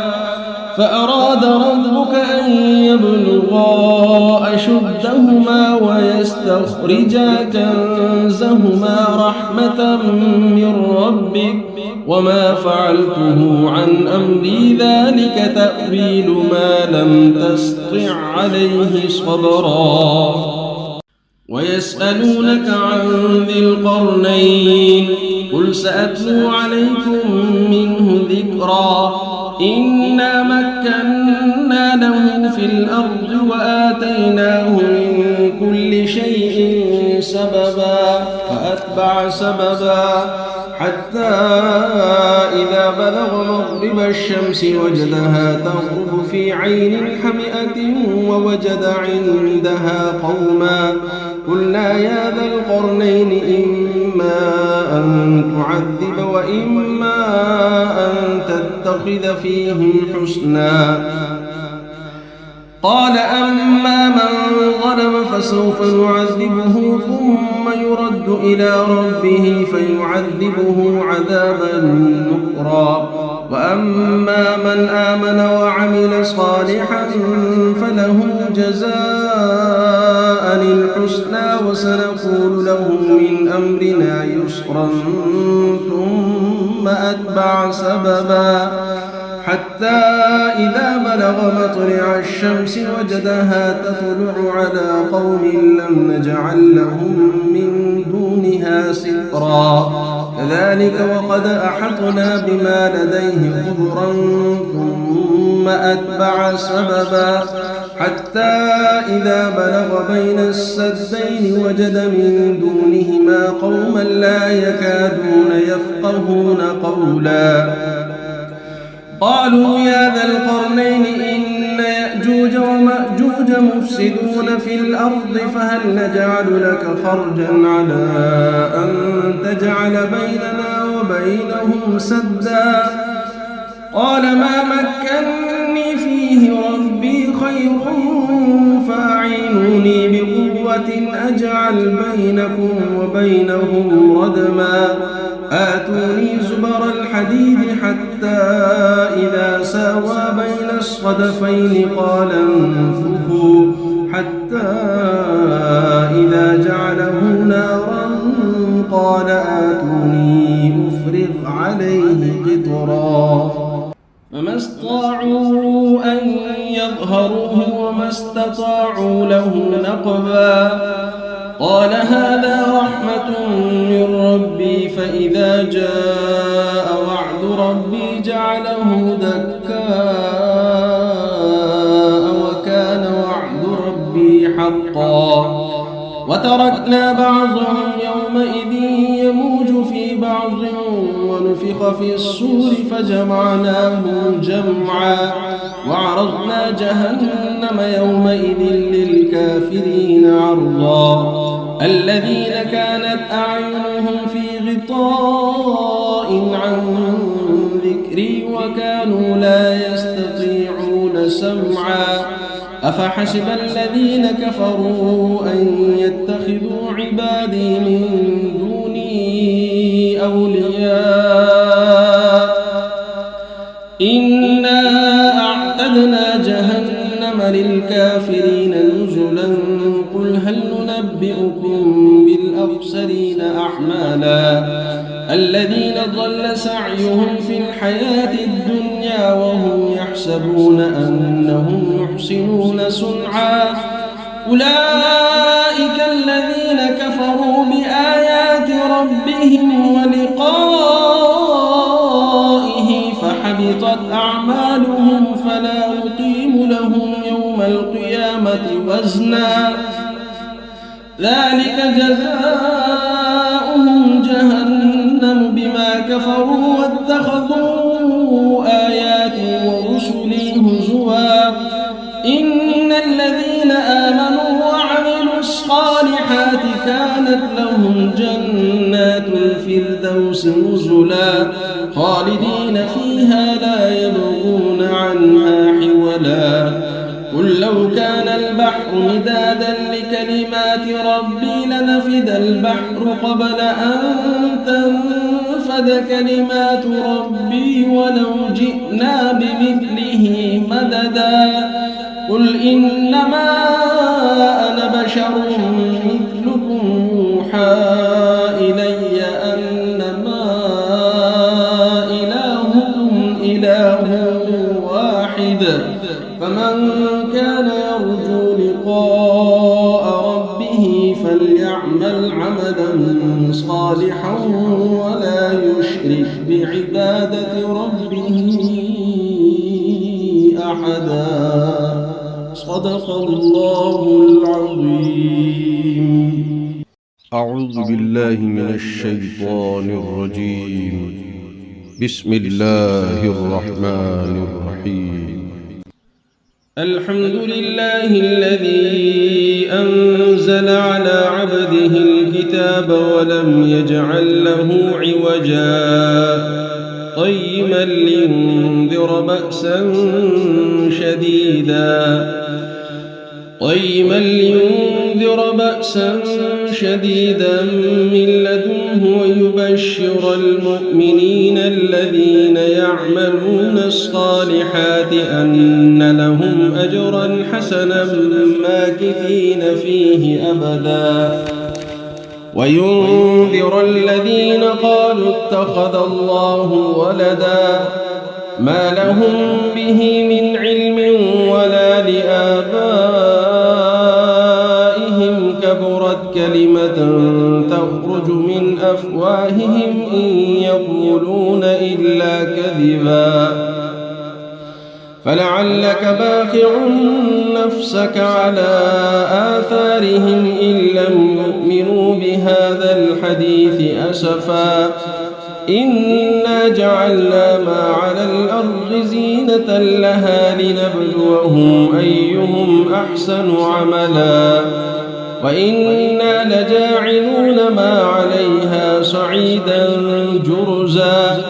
S2: فأراد ربك أن يبلغا أشدهما ويستخرجا كنزهما رحمة من ربك وما فعلته عن أمري ذلك تأويل ما لم تستطع عليه صبرا ويسألونك عن ذي القرنين قل سأتلو عليكم منه ذكرا إنا مكنا له في الأرض وآتيناه من كل شيء سببا فأتبع سببا حتى إذا بلغ مغرب الشمس وجدها تغرب في عين حمئة ووجد عندها قوما قلنا يا ذا القرنين إما أن تعذب وإما أن تتخذ فيهم حسنا قال أما من ظلم فسوف نعذبه ثم يرد إلى ربه فيعذبه عذابا نكرا وأما من آمن وعمل صالحا فله جزاء الحسنى وسنقول له من أمرنا يسرا ثم أتبع سببا حتى إذا بلغ مطلع الشمس وجدها تطلع على قوم لم نجعل لهم من دونها سترا كذلك وقد أحطنا بما لديه خبرا ثم أتبع سببا حتى إذا بلغ بين السدين وجد من دونهما قوما لا يكادون يفقهون قولا قالوا يا ذا القرنين إن يأجوج ومأجوج يفسدون في الأرض فهل نجعل لك خرجا على أن تجعل بيننا وبينهم سدا قال ما مكني فيه ربي خير فأعينوني بقوة أجعل بينكم وبينهم ردما آتوني زبر الحديد حتى إذا ساوى بين الصدفين قال انفخوا حتى إذا جعله نارا قال آتوني أفرغ عليه قطرا فما استطاعوا أن يظهروه وما استطاعوا له نقبا قال هذا رحمة من ربي فإذا جاء وعد ربي جعله دكاء وكان وعد ربي حقا وتركنا بعضهم يومئذ يموج في بعض ونفخ في الصور فجمعناهم جمعا وعرضنا جهنم يومئذ للكافرين عرضا الذين كانت أعينهم في غطاء عن ذكري وكانوا لا يستطيعون سمعا أفحسب الذين كفروا أن يتخذوا عبادي من دوني أولياء إنا أعتدنا جهنم للكافرين نزلا قل هل ننبئكم بالأخسرين أعمالا الذين ضل سعيهم في الحياة الدنيا وهم يحسبون أنهم يحسنون صنعا أولئك الذين كفروا بآيات ربهم ولقائه فحبطت أعمالهم فلا نقيم لهم يوم القيامة وزنا ذلك جزاؤهم جهنم بما كفروا واتخذوا آياتي ورسلي هزوا إن الذين آمنوا وعملوا الصالحات كانت لهم جنات الفردوس نزلا خالدين فيها لا يبغون عنها حولا قل لو كان البحر مدادا لكلمات ربي لنفد البحر قبل أن تنفد كلمات ربي ولو جئنا بمثله مددا قل إنما أنا بشر مثلكم يوحى إلي أنما إلهكم إله واحد فمن كان يرجو لقاء ربه فليعمل عملا صالحا ولا يشرك بعبادة ربه أحدا صدق الله العظيم.
S1: أعوذ بالله من الشيطان الرجيم. بسم الله الرحمن الرحيم.
S2: الحمد لله الذي أنزل على عبده الكتاب ولم يجعل له عوجا قيما لينذر بأسا شديدا من لدنه ويبشر المؤمنين الذين يعملون الصالحات أن لهم أجرا حسنا ماكثين فيه أبدا وينذر الذين قالوا اتخذ الله ولدا ما لهم به من علم ولا لآبائهم كبرت كلمة تخرج من أفواههم إن يقولون إلا كذبا فلعلك باخع نفسك على آثارهم إن لم يؤمنوا بهذا الحديث أسفا إنا إنا جعلنا ما على الأرض زينة لها لنبلوهم أيهم أحسن عملا وإنا لجاعلون ما عليها صعيدا جرزا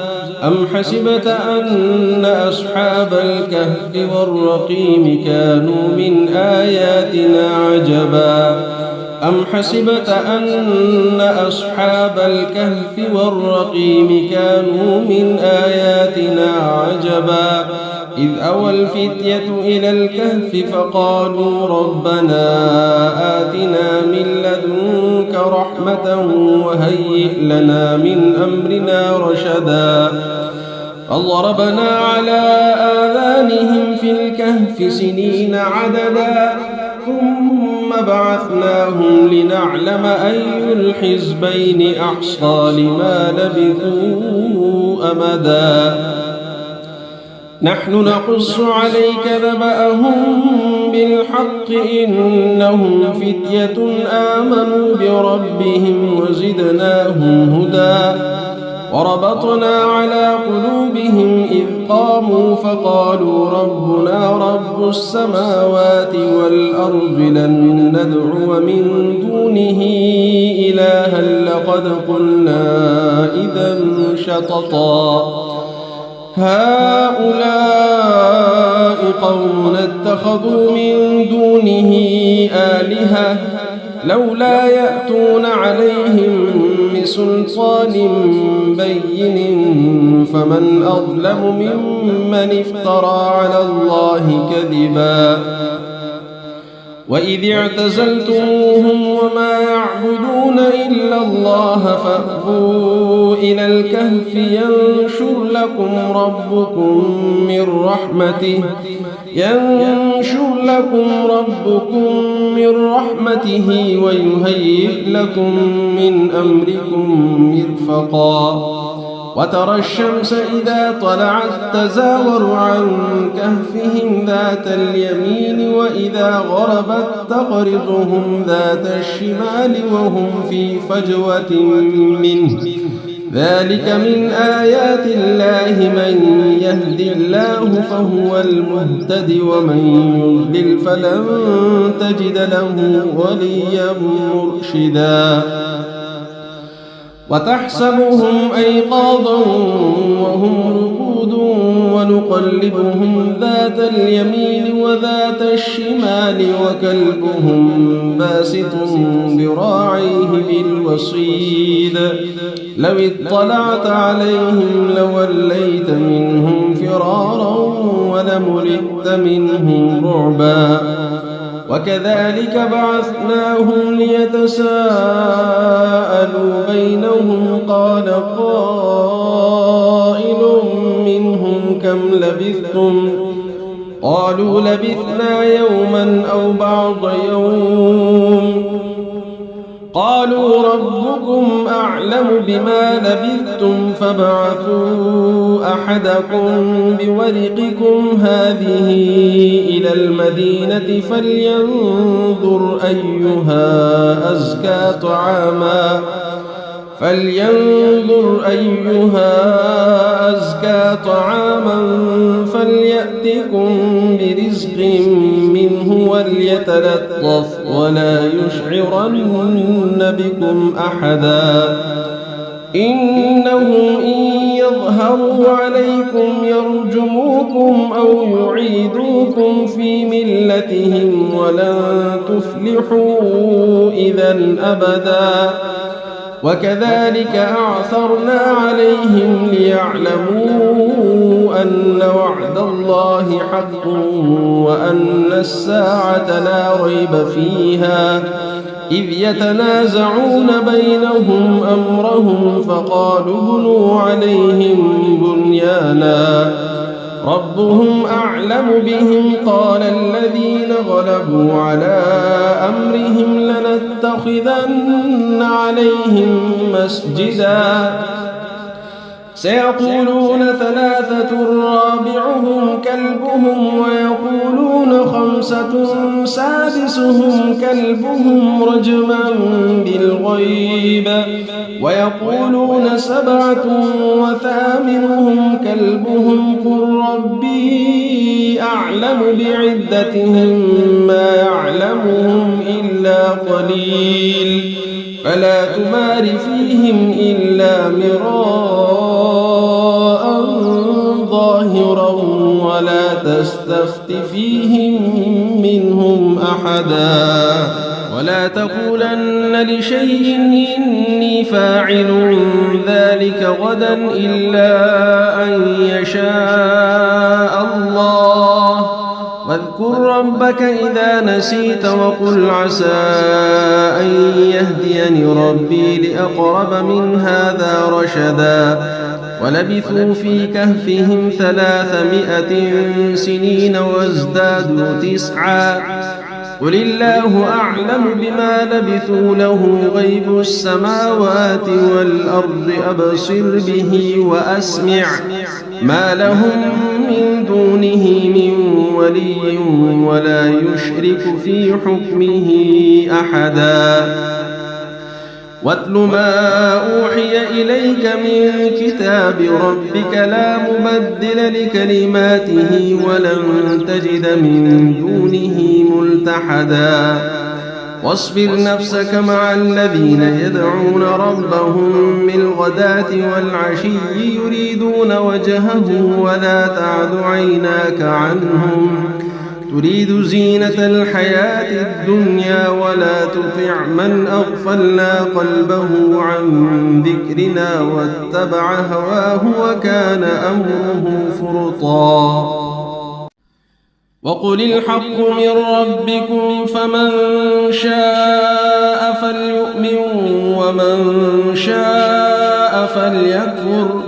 S2: أم حسبت أن أصحاب الكهف والرقيم كانوا من آياتنا عجبا أم حسبت أن أصحاب الكهف والرقيم كانوا من آياتنا عجبا إذ أوى الفتية إلى الكهف فقالوا ربنا آتنا من لدنك رحمة وهيئ لنا من أمرنا رشدا فضربنا على آذانهم في الكهف سنين عددا ثم بعثناهم لنعلم أي الحزبين أحصى لما لبثوا أمدا نحن نقص عليك نبأهم بالحق إنهم فتية آمنوا بربهم وزدناهم هدى وربطنا على قلوبهم إذ قاموا فقالوا ربنا رب السماوات والأرض لن ندعو من دونه إلها لقد قلنا إذا شططا هؤلاء قوم اتخذوا من دونه آلهة لولا يأتون عليهم بسلطان بين فمن أظلم ممن افترى على الله كذبا وإذ اعتزلتموهم وما يعبدون إلا الله فأووا إلى الكهف ينشر لكم ربكم من رحمته ويهيئ لكم من أمركم مرفقا وترى الشمس إذا طلعت تزاور عن كهفهم ذات اليمين وإذا غربت تقرضهم ذات الشمال وهم في فجوة منه ذلك من آيات الله من يهد الله فهو المهتد ومن يضلل فلن تجد له وليا مرشدا وتحسبهم أيقاظا وهم رقود ونقلبهم ذات اليمين وذات الشمال وكلبهم باسط ذراعيه بالوصيد لو اطلعت عليهم لوليت منهم فرارا ولملئت منهم رعبا وكذلك بعثناهم ليتساءلوا بينهم قال قائل منهم كم لبثتم قالوا لبثنا يوما أو بعض يوم قالوا ربكم أعلم بما لبثتم فابعثوا أحدكم بورقكم هذه إلى المدينة فلينظر أيها أزكى طعاما فليأتكم برزق منه وليتلطف ولا يشعرن بكم أحدا إنهم إن يظهروا عليكم يرجموكم أو يعيدوكم في ملتهم ولن تفلحوا إذا أبدا وكذلك أعثرنا عليهم ليعلموا أن وعد الله حق وأن الساعة لا ريب فيها إذ يتنازعون بينهم أمرهم فقالوا ابنوا عليهم بنيانا ربهم أعلم بهم قال الذين غلبوا على أمرهم لنتخذن عليهم مسجدا سيقولون ثلاثة رابعهم كلبهم ويقولون خمسة سادسهم كلبهم رجما بالغيب ويقولون سبعة وثامنهم كلبهم قل ربي أعلم بعدتهم ما يعلمهم إلا قليل فلا تمار فيهم إلا مراء ظاهرا ولا تستفت فيهم منهم أحدا ولا تقولن لشيء إني فاعل ذلك غدا إلا أن يشاء الله واذكر ربك إذا نسيت وقل عسى أن يهديني ربي لأقرب من هذا رشدا ولبثوا في كهفهم 300 سنين وازدادوا 9 قل الله أعلم بما لبثوا له غيب السماوات والأرض أبصر به وأسمع ما لهم من دونه من ولي ولا يشرك في حكمه أحدا واتل ما أوحي إليك من كتاب ربك لا مبدل لكلماته ولن تجد من دونه ملتحدا واصبر نفسك مع الذين يدعون ربهم بالغداة والعشي يريدون وجهه ولا تعد عيناك عنهم تريد زينة الحياة الدنيا ولا تطع من أغفلنا قلبه عن ذكرنا واتبع هواه وكان أمره فرطا وقل الحق من ربكم فمن شاء فليؤمن ومن شاء فليكفر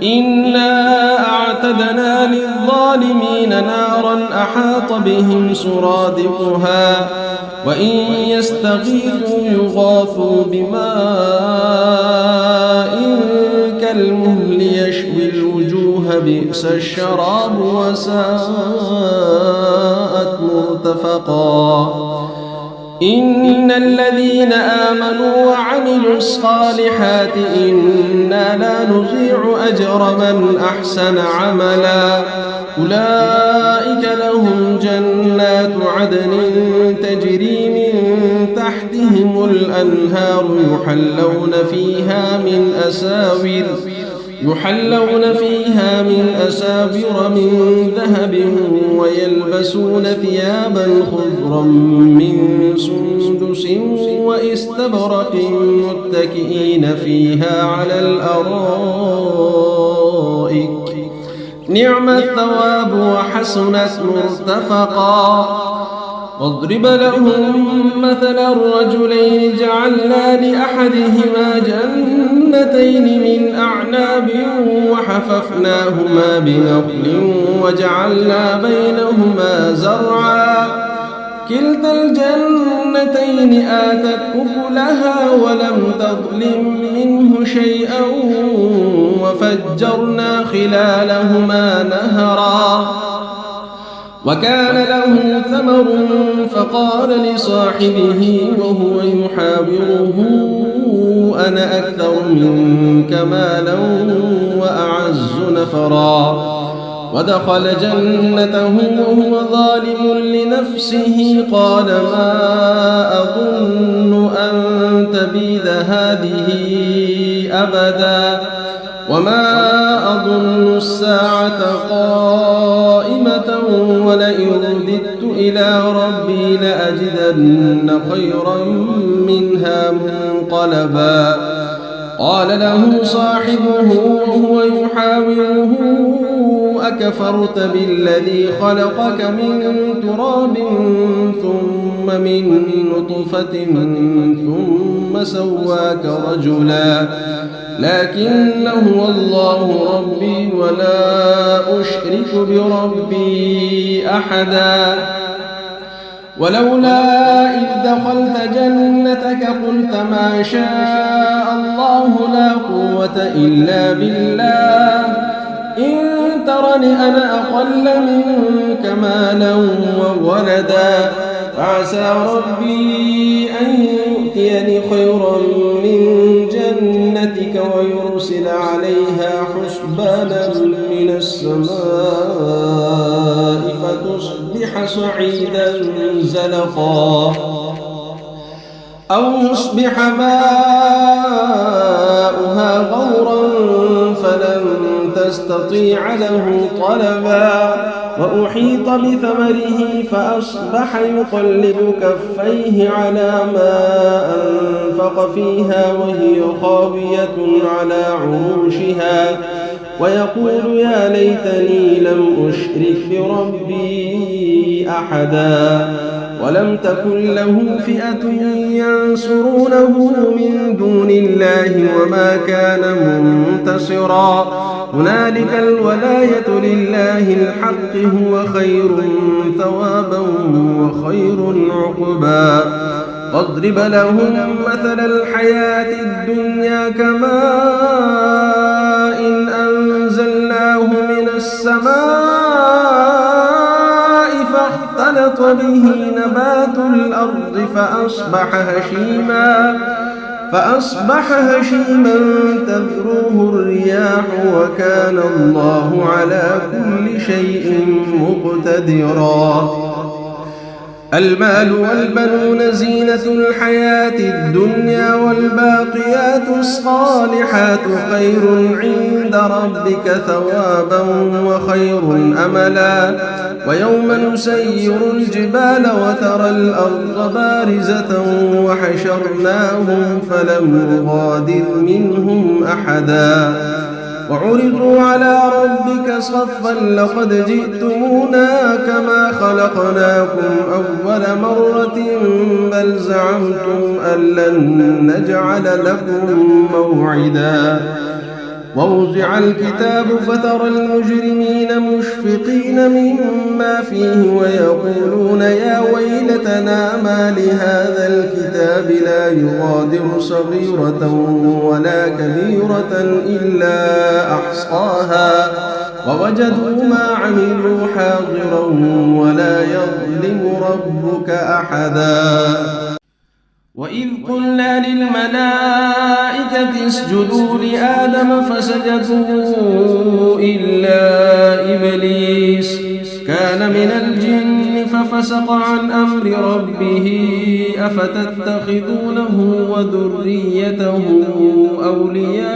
S2: إنا أعتدنا للظالمين نارا أحاط بهم سرادقها وإن يستغيثوا يغاثوا بماء كالمهل يشوي الوجوه بئس الشراب وساءت مرتفقا إن الذين آمنوا وعملوا الصالحات إنا لا نضيع أجر من أحسن عملا أولئك لهم جنات عدن تجري من تحتهم الأنهار يحلون فيها من أساور من ذهب ويلبسون ثيابا خضرا من سندس واستبرق متكئين فيها على الأرائك نعم الثواب وحسنت مرتفقا واضرب لهم مثلا الرجلين جعلنا لأحدهما جنتين من أعناب وحففناهما بنخل وجعلنا بينهما زرعا كلتا الجنتين آتت أكلها ولم تظلم منه شيئا وفجرنا خلالهما نهرا وكان له ثمر فقال لصاحبه وهو يحاوره أنا أكثر منك مالا وأعز نفرا ودخل جنته وهو ظالم لنفسه قال ما أظن أن تبيد هذه أبدا وما أظن الساعة قائمة ولئن رددت إلى ربي لأجدن خيرا منها منقلبا قال له صاحبه وهو يحاوره أكفرت بالذي خلقك من تراب ثم من نطفة ثم سواك رجلا لكن هو الله ربي ولا أشرك بربي أحدا ولولا إذ دخلت جنتك قلت ما شاء الله لا قوة إلا بالله إن ترني أنا أقل منك مالا وولدا فعسى ربي أن يؤتيني خيرا من جنتك ويرسل عليها حسبانا من السماء فتصبح صعيدا زلقا أو يصبح ماؤها غورا فلن تستطيع له طلبا وأحيط بثمره فأصبح يقلب كفيه على ما أنفق فيها وهي خاوية على عروشها ويقول يا ليتني لم أشرك بربي أحدا ولم تكن له فئة ينصرونه من دون الله وما كان منتصرا هنالك الولاية لله الحق هو خير ثوابا وخير عقبا واضرب لهم مثل الحياة الدنيا كماء إن أنزلناه من السماء فاختلط به نبات الأرض فأصبح هشيما تذروه الرياح وكان الله على كل شيء مقتدرا المال والبنون زينة الحياة الدنيا والباقيات الصالحات خير عند ربك ثوابا وخير أملا ويوم نسير الجبال وترى الأرض بارزة وحشرناهم فلم نغادر منهم أحدا وعرضوا على ربك صفا لقد جئتمونا كما خلقناكم أول مرة بل زعمتم أن لن نجعل لكم موعدا ووضع الكتاب فترى المجرمين مشفقين مما فيه ويقولون يا ويلتنا ما لهذا الكتاب لا يغادر صغيرة ولا كبيرة إلا أحصاها ووجدوا ما عملوا حاضرا ولا يظلم ربك أحدا وإذ قلنا للملائكة اسجدوا لآدم فسجدوا إلا إبليس كان من الجن ففسق عن أمر ربه أفتتخذونه وذريته أولياء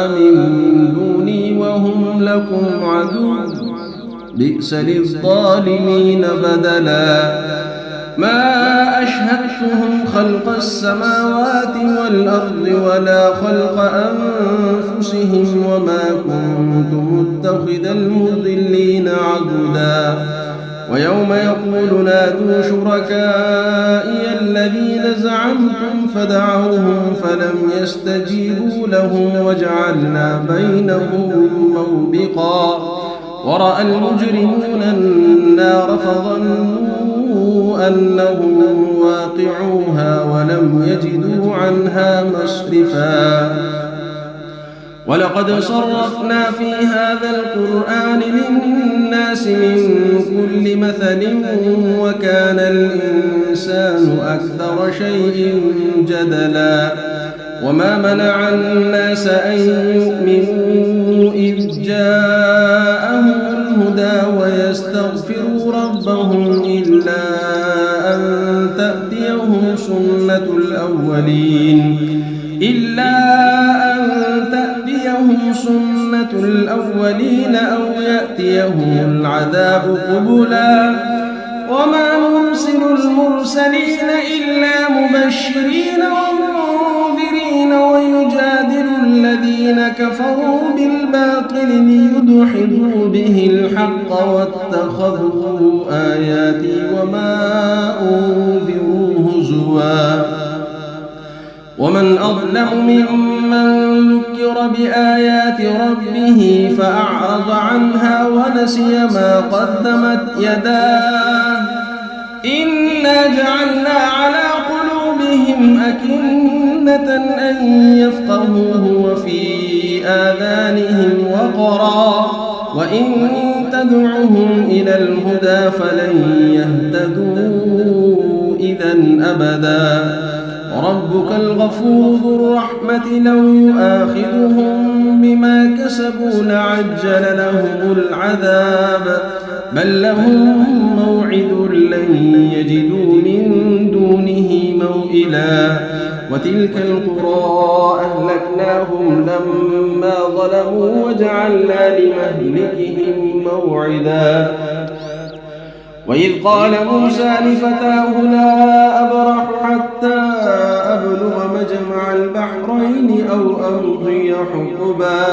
S2: من دوني وهم لكم عدو بئس للظالمين بدلا ما أشهدتهم خلق السماوات والأرض ولا خلق أنفسهم وما كنت متخذ المضلين عضدا ويوم يقول نادوا شركائي الذين زعمتم فدعوهم فلم يستجيبوا لهم وجعلنا بينهم موبقا ورأى المجرمون النار فظنوا أنهم واقعوها ولم يجدوا عنها مصرفا ولقد صرفنا في هذا القرآن للناس من كل مثل وكان الإنسان أكثر شيء جدلا وما منع الناس أن يؤمنوا إذ جاءهم الهدى ويستغفروا ربهم إلا أن تأتيهم سنة الأولين أو يأتيهم العذاب قبلا وما نرسل المرسلين إلا مبشرين ومنذرين ويجادل الذين كفروا بالباطل ليدحضوا به الحق واتخذوا آياتي وما أنذروا هزوا ومن أظلم ممن ذكر بآيات ربه فأعرض عنها ونسي ما قدمت يداه إنا جعلنا على قلوبهم أكنة أن يفقهوه وفي آذانهم وقرا وإن تدعهم إلى الهدى فلن يهتدوا إذا أبدا وربك الغفور ذو الرحمة لو يؤاخذهم بما كسبوا لعجل لهم العذاب بل لهم موعد لن يجدوا من دونه موئلا وتلك القرى أهلكناهم لما ظلموا وجعلنا لمهلكهم موعدا وإذ قال موسى لفتاه لا أبرح حتى أبلغ مجمع البحرين أو أمضي حقبا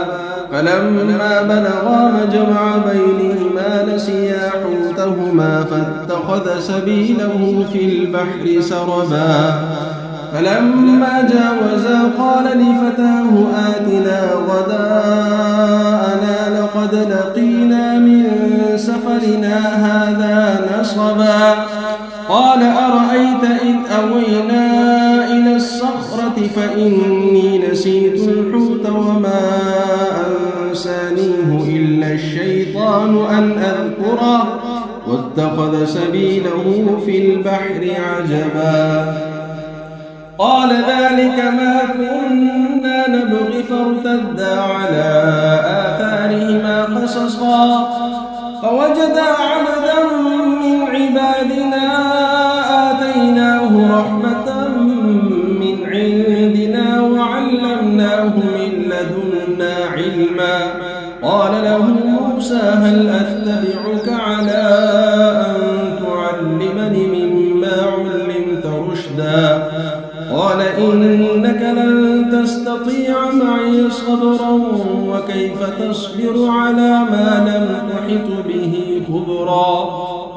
S2: فلما بلغا مجمع بينهما نسيا حوتهما فاتخذ سبيله في البحر سربا فلما جاوزا قال لفتاه آتنا غداءنا لقد لقينا من سفرنا هذا نصبا قال أرأيت إذ أوينا إلى الصخرة فإني نسيت الحوت وما أنسانيه إلا الشيطان أن أذكره واتخذ سبيله في البحر عجبا قال ذلك ما كنا نبغي فارتدا على آثارهما قصصا فوجدا عبدا من عبادنا آتيناه رحمة من عندنا وعلمناه من لدنا علما قال له موسى هل أتبعك على أن تعلمني مما علمت رشدا قال إنك لن تستطيع معي صبرا وكيف تصبر على ما لم تحط به خبرا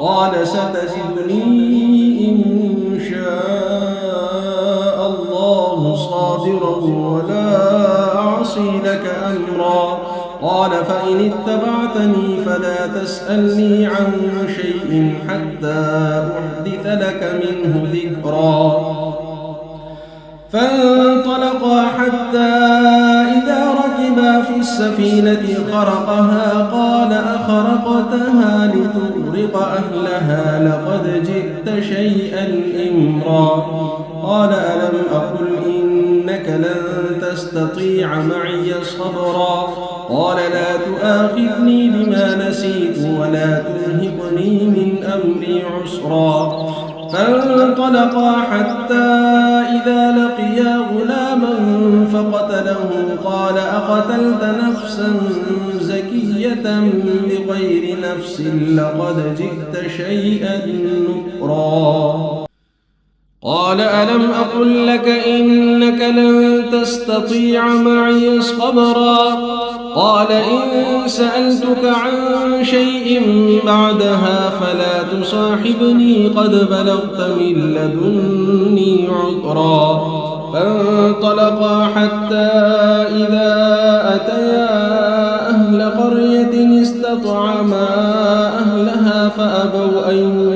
S2: قال ستجدني إن شاء الله صابرا ولا أعصي لك أمرا قال فإن اتبعتني فلا تسألني عن شيء حتى أحدث لك منه ذكرا فانطلقا حتى إذا ركبا في السفينة خرقها قال أخرقتها لتغرق أهلها لقد جئت شيئا إمرا قال ألم أقل إنك لن تستطيع معي صبرا قال لا تؤاخذني بما نسيت ولا ترهقني من أمري عسرا فانطلقا حتى إذا لقيا غلاما فقتله قال أقتلت نفسا زكية بغير نفس لقد جئت شيئا نكرا قال ألم أقل لك إنك لن تستطيع معي صبرا قال إن سألتك عن شيء بعدها فلا تصاحبني قد بلغت من لدني عذرا فانطلقا حتى إذا أتيا أهل قرية استطعما أهلها فأبوا أن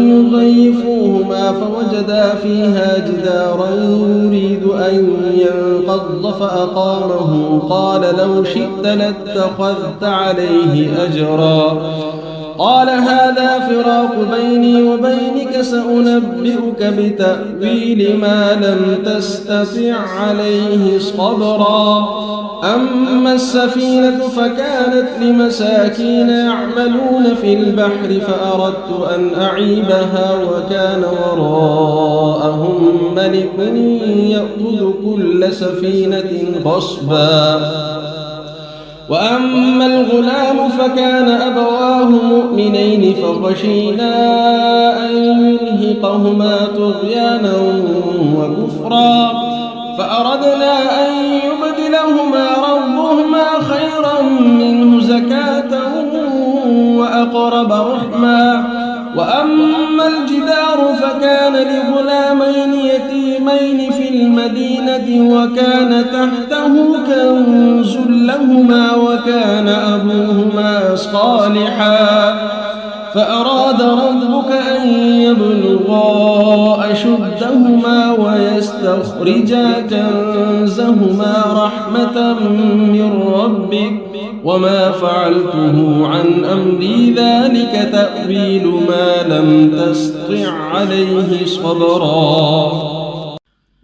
S2: يضيفوهما فوجدا فيها جدارا يريد أن ينقض فأقامه قال لو شئت لاتخذت عليه أجرا قال هذا فراق بيني وبينك سأنبئك بتأويل ما لم تستطع عليه صبرا أما السفينة فكانت لمساكين يعملون في البحر فأردت أن أعيبها وكان وراءهم ملك يأخذ كل سفينة غصبا وأما الغلام فكان أبواه مؤمنين فخشينا أن يرهقهما طغيانا وكفرا فأردنا أن يبدلهما ربهما خيرا منه زكاة وأقرب رحما وأما الجدار فكان لغلامين يتيمين في المدينة وكان تحته كنز لهما وكان أبوهما صالحا فأراد ربك أن يبلغا أشدهما ويستخرجا كنزهما رحمة من ربك وما فعلته عن أمري ذلك تأويل ما لم تسطع عليه صبرا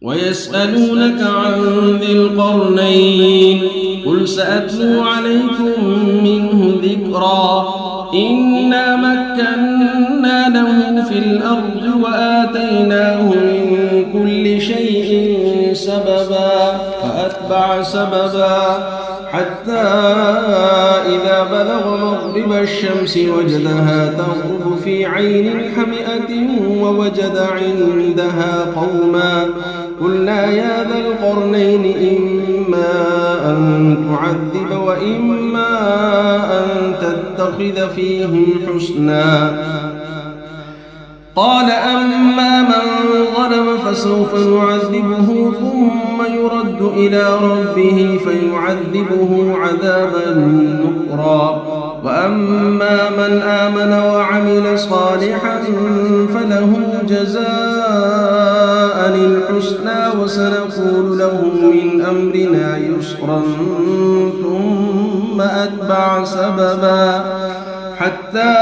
S2: ويسألونك عن ذي القرنين قل سأتلو عليكم منه ذكرا إنا مكنا له في الأرض وآتيناه من كل شيء سببا فأتبع سببا حتى إذا بلغ مغرب الشمس وجدها تغرب في عين حمئة ووجد عندها قوما قلنا يا ذا القرنين إما أن تعذب وإما أن تتخذ فيهم حسنا قال أما من ظلم فسوف نعذبه ثم يرد إلى ربه فيعذبه عذابا نكرا وأما من آمن وعمل صالحا فله جزاء الحسنى وسنقول له من أمرنا يسرا ثم أتبع سببا حتى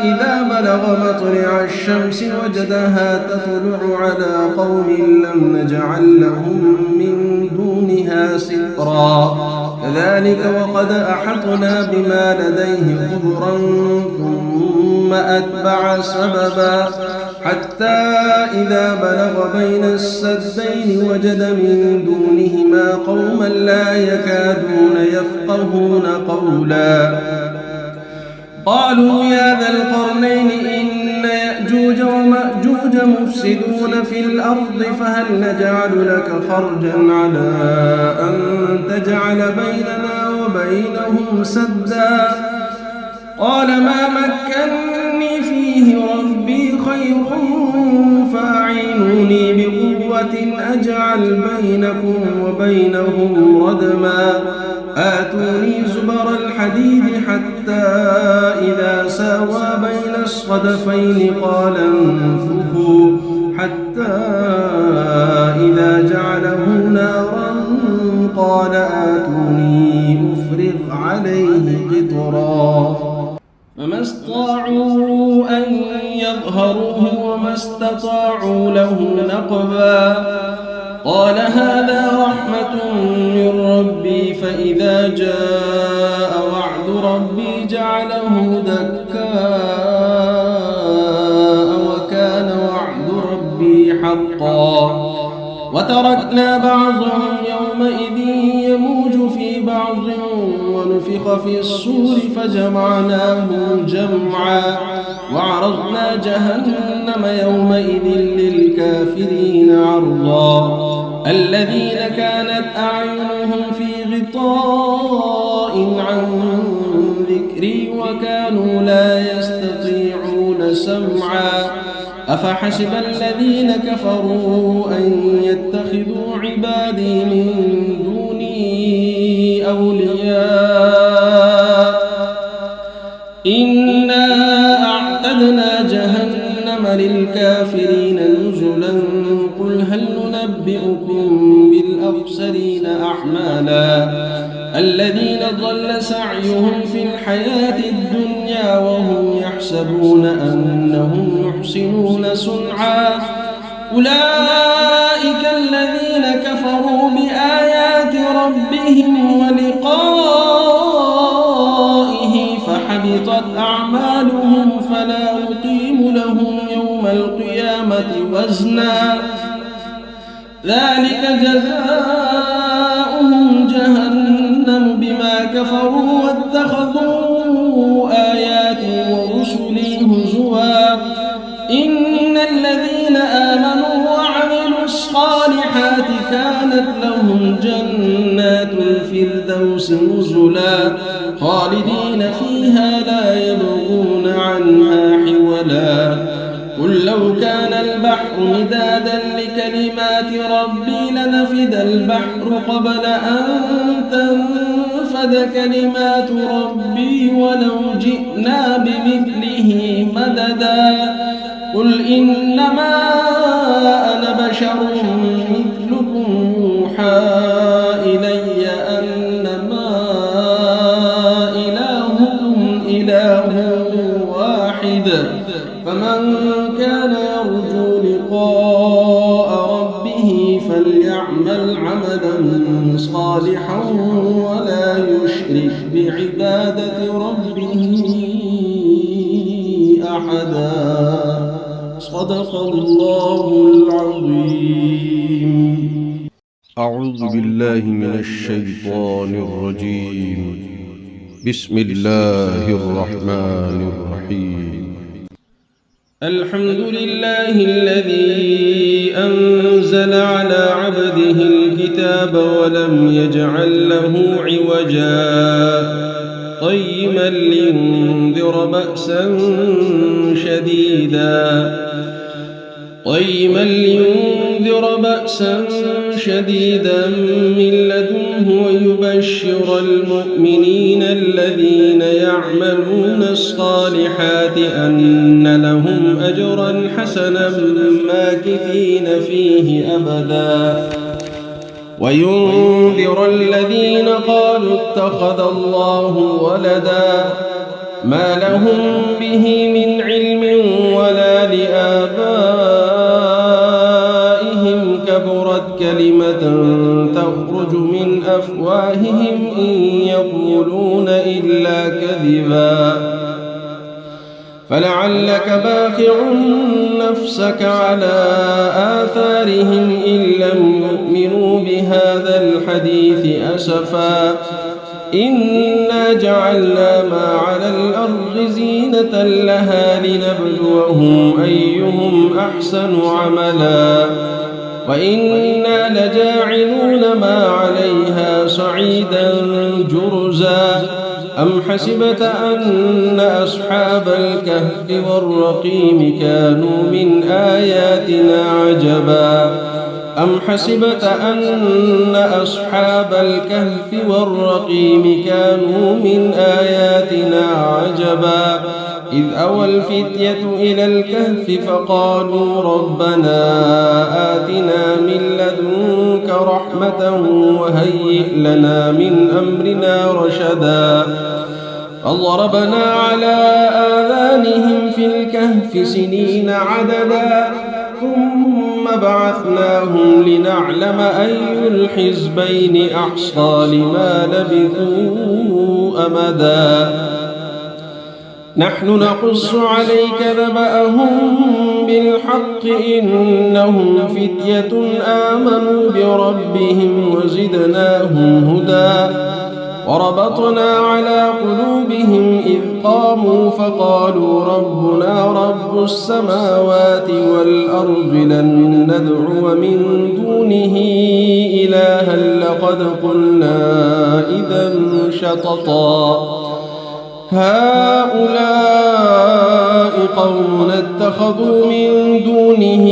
S2: إذا بلغ مطلع الشمس وجدها تطلع على قوم لم نجعل لهم من دونها سترا كذلك وقد أحطنا بما لديه خبرا ثم أتبع سببا حتى إذا بلغ بين السدين وجد من دونهما قوما لا يكادون يفقهون قولا قالوا يا ذا القرنين إن يأجوج ومأجوج مفسدون في الأرض فهل نجعل لك خرجا على أن تجعل بيننا وبينهم سدا قال ما مكني فيه ربي خير فأعينوني بقوة أجعل بينكم وبينهم ردما آتوني زبر الحديد حتى إذا ساوى بين الصدفين قال انفخوا حتى إذا جعله نارا قال آتوني أفرغ عليه قطرا فما استطاعوا أن يظهروه وما استطاعوا له نقبا قال هذا رحمة من ربي فإذا جاء وعد ربي جعله دكاء وكان وعد ربي حقا وتركنا بعضهم يومئذ يموج في بعض ونفخ في الصور فجمعناهم جمعا وعرضنا جهنم يومئذ للكافرين عرضا الذين كانت أعينهم في غطاء عن ذكري وكانوا لا يستطيعون سمعا أفحسب الذين كفروا أن يتخذوا عبادي من دوني أولياء إنا أعتدنا جهنم للكافرين نزلا قل هل ننبئكم بالأخسرين أعمالا الذين ضل سعيهم في الحياة الدنيا وهم يحسبون أنهم يحسنون صنعا أولئك الذين كفروا بآيات ربهم ولقائه فحبطت أعمالهم فلا نقيم لهم يوم القيامة وزنا ذلك جزاؤهم جهنم بما كفروا واتخذوا آياتي ورسلي هزوا إن الذين آمنوا وعملوا الصالحات كانت لهم جنات الفردوس نزلا خالدين فيها لا يبغون عنها حولا قل لو كان البحر مدادا لكلمات ربي لنفد البحر قبل أن تنفد كلمات ربي ولو جئنا بمثله مددا قل إنما أنا بشر مثلكم يوحى إلي أنما إلهكم إله واحد فمن كان يرجو لقاء ربه فليعمل عملا صالحا ولا يشرك بعبادة ربه أحدا. صدق الله العظيم.
S1: أعوذ بالله من الشيطان الرجيم. بسم الله الرحمن الرحيم.
S2: الحمد لله الذي أنزل على عبده الكتاب ولم يجعل له عوجا قيما لينذر بأسا شديدا من لدنه ويبشر المؤمنين الذين يعملون الصالحات أن لهم أجرا حسنا ماكثين فيه أبدا وينذر الذين قالوا اتخذ الله ولدا ما لهم به من علم ولا لآبائهم كبرت كلمة تخرج من أفواههم إن يقولون إلا كذبا فلعلك باخع نفسك على آثارهم إن لم يؤمنوا بهذا الحديث أسفا إنا جعلنا ما على الأرض زينة لها لنبلوهم أيهم أحسن عملا وإنا لجاعلون ما عليها صعيدا جرزا أم حسبت أن أصحاب الكهف والرقيم كانوا من آياتنا عجبا أم حسبت أن أصحاب الكهف والرقيم كانوا من آياتنا عجبا إذ أوى الفتية إلى الكهف فقالوا ربنا آتنا من لدنك رحمة وهيئ لنا من أمرنا رشدا فضربنا على آذانهم في الكهف سنين عددا ثم بعثناهم لنعلم أي الحزبين أحصى لما لبثوا أمدا نحن نقص عليك نبأهم بالحق إنهم فتية آمنوا بربهم وزدناهم هدى وربطنا على قلوبهم إذ قاموا فقالوا ربنا رب السماوات والأرض لن ندعو من دونه إلها لقد قلنا إذا شططا هؤلاء قوم اتخذوا من دونه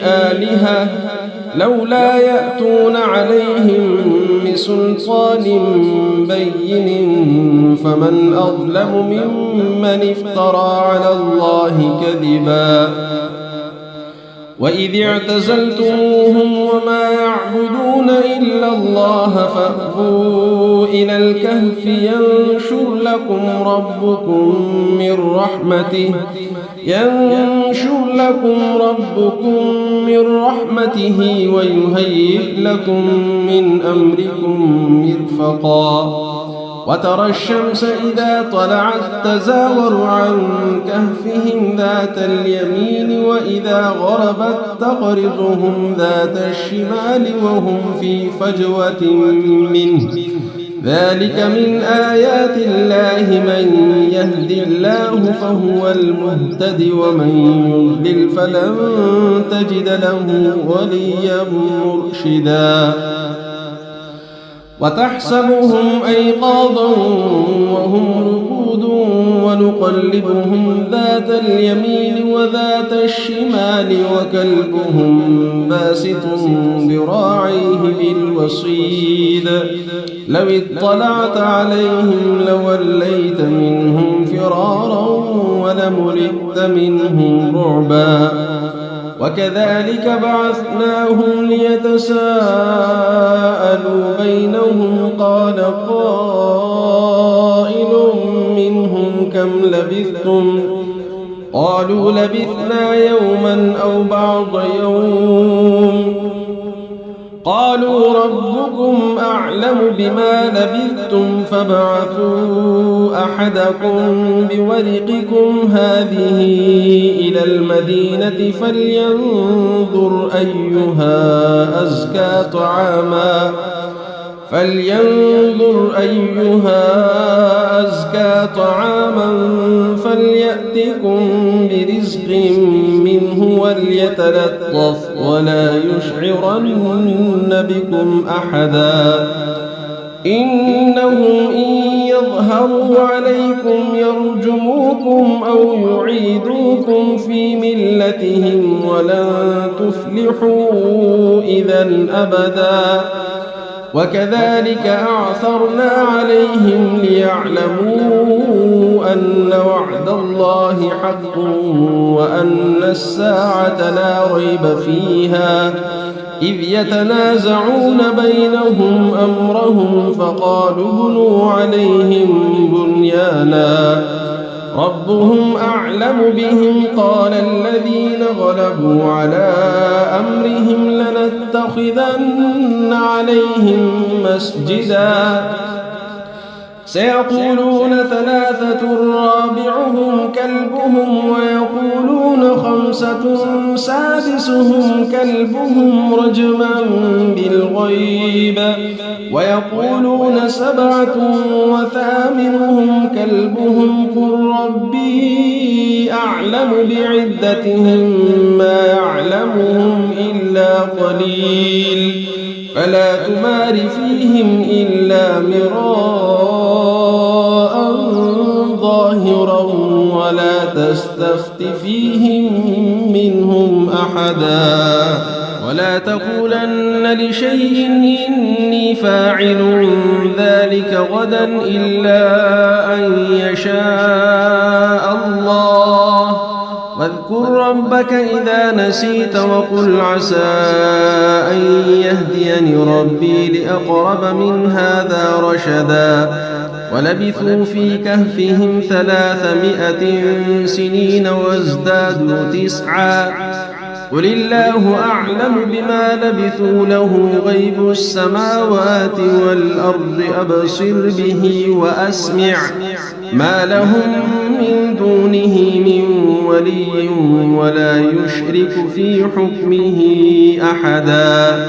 S2: آلهة لولا يأتون عليهم بسلطان بين فمن أظلم ممن افترى على الله كذبا وإذ اعتزلتموهم وما يعبدون إلا الله فأووا إلى الكهف ينشر لكم ربكم من رحمته ويهيئ لكم من أمركم مرفقا وترى الشمس إذا طلعت تزاور عن كهفهم ذات اليمين وإذا غربت تقرضهم ذات الشمال وهم في فجوة منه ذلك من آيات الله من يهد الله فهو المهتد ومن يضلل فلن تجد له وليا مرشدا وتحسبهم أيقاظا وهم رقود ونقلبهم ذات اليمين وذات الشمال وكلبهم باسط ذراعيه بالوصيد لو اطلعت عليهم لوليت منهم فرارا ولملئت منهم رعبا وكذلك بعثناهم ليتساءلوا بينهم قال قائل منهم كم لبثتم قالوا لبثنا يوما أو بعض يوم قالوا ربكم أعلم بما لبثتم فابعثوا أحدكم بورقكم هذه إلى المدينة فلينظر أيها أزكى طعاما فليأتكم برزق منه وليتلطف ولا يشعرن بكم أحدا إنهم إن يظهروا عليكم يرجموكم أو يعيدوكم في ملتهم ولن تفلحوا إذا أبدا وكذلك أعثرنا عليهم ليعلموا أن وعد الله حق وأن الساعة لا ريب فيها إذ يتنازعون بينهم أمرهم فقالوا ابنوا عليهم بنيانا ربهم أعلم بهم قال الذين غلبوا على أمرهم لنتخذن عليهم مسجدا سيقولون ثلاثة رابعهم كلبهم ويقولون خمسة سادسهم كلبهم رجما بالغيب ويقولون سبعة وثامنهم كلبهم قل ربي أعلم بعدتهم ما يعلمهم إلا قليل فلا تمار فيهم إلا مراء ظاهرا ولا تستفت فيهم منهم أحدا ولا تقولن لشيء إني فاعل ذلك غدا إلا أن يشاء الله واذكر ربك إذا نسيت وقل عسى أن يهديني ربي لأقرب من هذا رشدا ولبثوا في كهفهم 300 سنين وازدادوا 9 قل الله أعلم بما لبثوا له غيب السماوات والأرض أبصر به وأسمع ما لهم من دونه من ولي ولا يشرك في حكمه أحدا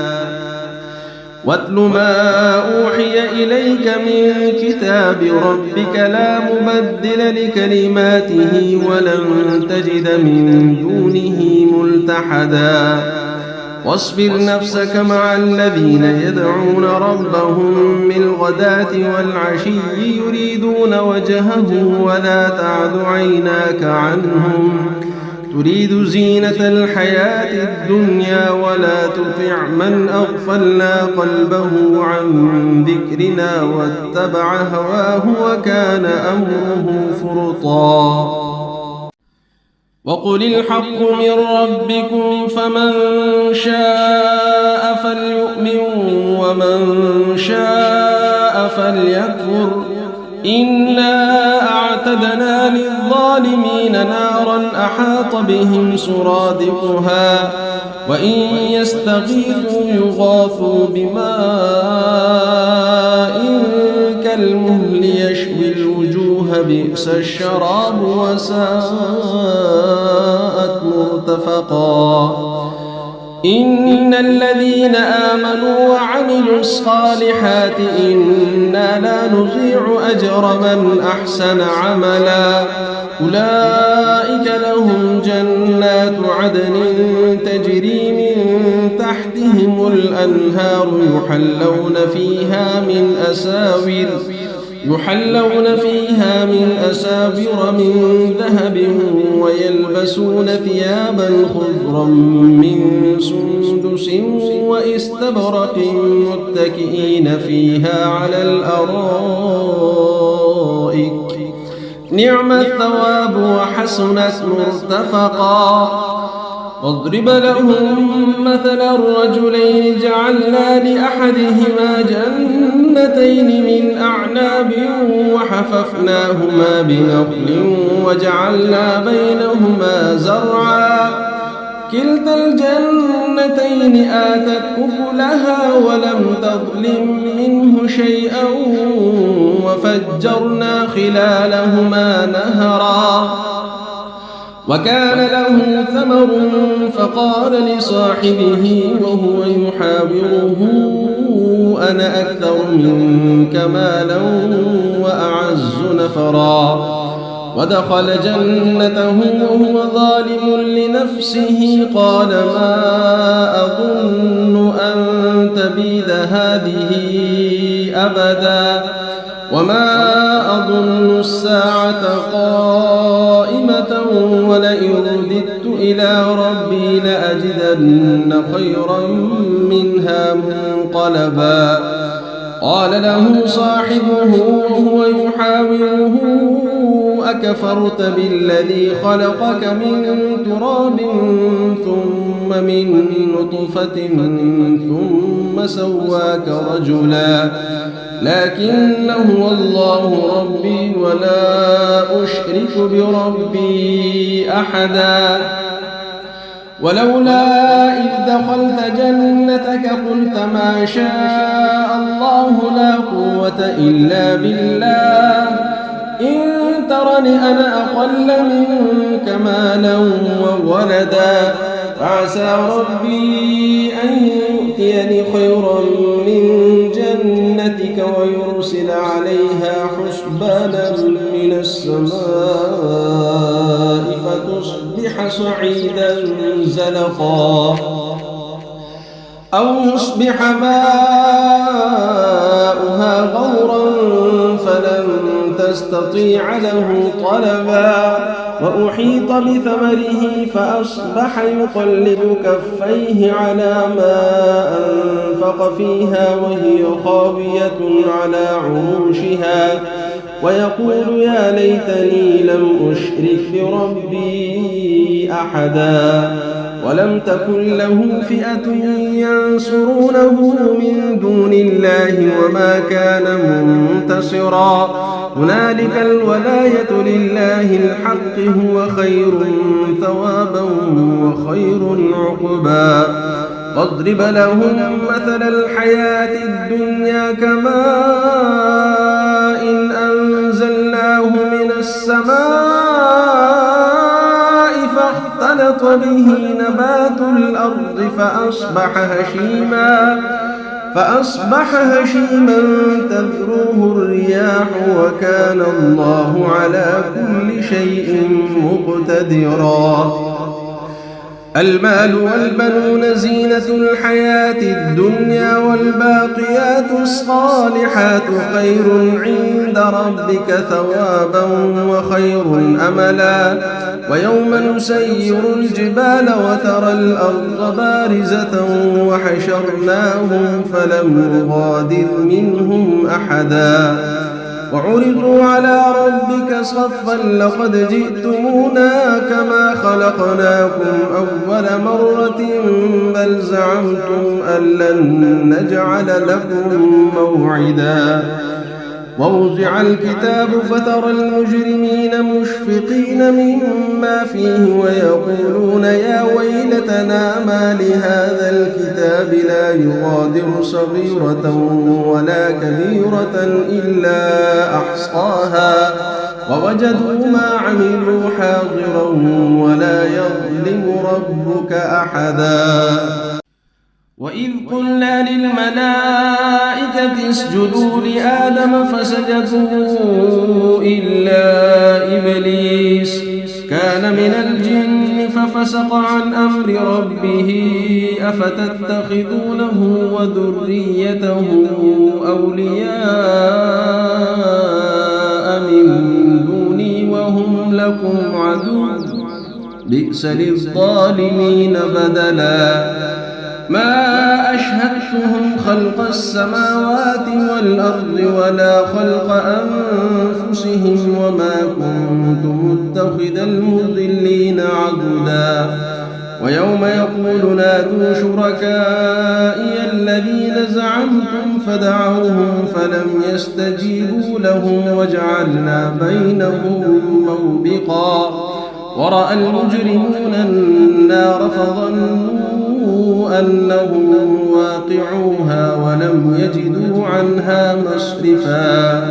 S2: واتل ما أوحي إليك من كتاب ربك لا مبدل لكلماته ولن تجد من دونه ملتحدا واصبر نفسك مع الذين يدعون ربهم بالغداة والعشي يريدون وجهه ولا تعد عيناك عنهم تريد زينة الحياة الدنيا ولا تطع من أغفلنا قلبه عن ذكرنا واتبع هواه وكان أمره فرطا وقل الحق من ربكم فمن شاء فليؤمن ومن شاء فليكفر إنا أعتدنا للظالمين نارا أحاط بهم سرادقها وإن يستغيثوا يغاثوا بماء كالمهل يشوي الوجوه بئس الشراب وساءت مرتفقا إن الذين آمنوا وعملوا الصالحات إنا لا نضيع أجر من أحسن عملا أولئك لهم جنات عدن تجري من تحتهم الأنهار يحلون فيها من يحلون فيها من أساور من ذهب ويلبسون ثيابا خضرا من سندس واستبرق متكئين فيها على الأرائك نعم الثواب وحسنت مرتفقا واضرب لهم مثل الرجلين جعلنا لأحدهما جنتين من أعناب وحففناهما بنخل وجعلنا بينهما زرعا كلتا الجنتين آتت أكلها ولم تظلم منه شيئا وفجرنا خلالهما نهرا وكان له ثمر فقال لصاحبه وهو يحاوره أنا أكثر منك مالا وأعز نفرا ودخل جنته وهو ظالم لنفسه قال ما أظن أن تبيد هذه أبدا وما أظن الساعة قائمة ولئن رددت إلى ربي لأجدن خيرا منها منقلبا قال له صاحبه وهو يحاوره أكفرت بالذي خلقك من تراب ثم من نطفة ثم سواك رجلا لكن هو الله ربي ولا أشرك بربي أحدا ولولا إذ دخلت جنتك قلت ما شاء الله لا قوة إلا بالله إن ترني أنا أقل منك مالا وولدا فعسى ربي أن يؤتيني خيرا من جنتك ويرسل عليها حسبانا من السماء فتصبح صعيدا زلقا أو يصبح ماؤها غورا فلن تستطيع له طلبا وأحيط بثمره فأصبح يقلب كفيه على ما أنفق فيها وهي خاوية على عروشها ويقول يا ليتني لم أشرك بربي أحدا ولم تكن له فئة ينصرونه من دون الله وما كان منتصرا هنالك الولاية لله الحق هو خير ثوابا وخير عقبا واضرب لهم مثل الحياة الدنيا كماء إن أنزلناه من السماء فاختلط به نبات الأرض فأصبح هشيما تذروه الرياح وكان الله على كل شيء مقتدرا المال والبنون زينة الحياة الدنيا والباقيات الصالحات خير عند ربك ثوابا وخير أملا ويوم نسير الجبال وترى الأرض بارزة وحشرناهم فلم نغادر منهم أحدا وعرضوا على ربك صفا لقد جئتمونا كما خلقناكم أول مرة بل زعمتم أن لن نجعل لكم موعدا ووضع الكتاب فترى المجرمين مشفقين مما فيه ويقولون يا ويلتنا ما لهذا الكتاب لا يغادر صغيرة ولا كبيرة إلا أحصاها ووجدوا ما عملوا حاضرا ولا يظلم ربك أحدا وإذ قلنا للملائكة اسجدوا لآدم فسجدوا إلا إبليس كان من الجن ففسق عن أمر ربه أفتتخذونه وذريته أولياء من دوني وهم لكم عدو بئس للظالمين بدلا ما أشهدتهم خلق السماوات والأرض ولا خلق أنفسهم وما كنت متخذ المضلين عضدا ويوم يقول نادوا شركائي الذين زعمتم فدعوهم فلم يستجيبوا لهم وجعلنا بينهم موبقا ورأى المجرمون النار فظنوا أنهم واقعوها ولم يجدوا عنها مصرفا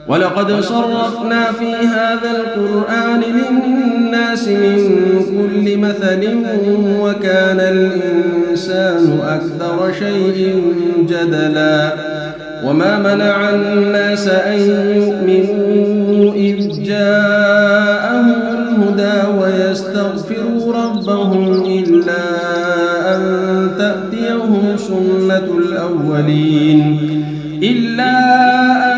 S2: ولقد صرفنا في هذا القرآن للناس من كل مثل وكان الإنسان أكثر شيء جدلا وما منع الناس أن يؤمنوا إذ جاءهم الهدى ويستغفروا ربهم إلا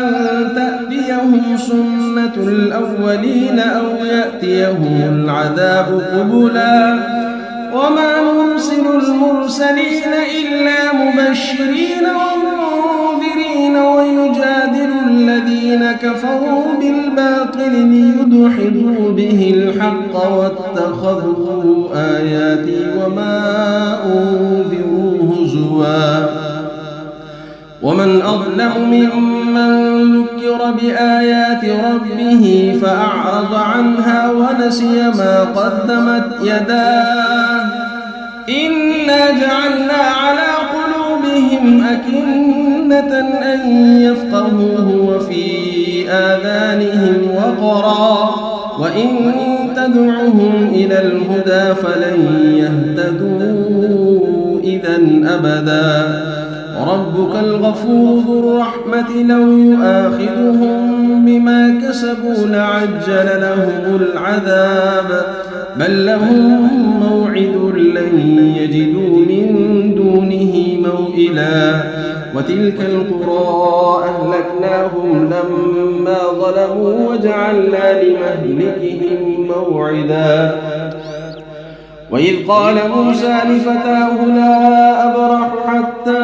S2: أن تأتيهم سنة الأولين أو يأتيهم العذاب قبلا وما نرسل المرسلين إلا مبشرين ومنذرين ويجادل الذين كفروا بالباطل ليدحضوا به الحق واتخذوا آياتي وما أنذروا هزوا ومن أظلم ممن ذكر بآيات ربه فأعرض عنها ونسي ما قدمت يداه إنا جعلنا على قلوبهم أكنة أن يفقهوه وفي آذانهم وقرا وإن تدعهم إلى الهدى فلن يهتدوا إذا أبدا وربك الغفور ذو الرحمة لو يؤاخذهم بما كسبوا لعجل لهم العذاب بل لهم موعد لن يجدوا من دونه موئلا وتلك القرى أهلكناهم لما ظلموا وجعلنا لمهلكهم موعدا وإذ قال موسى لفتاه لا أبرح حتى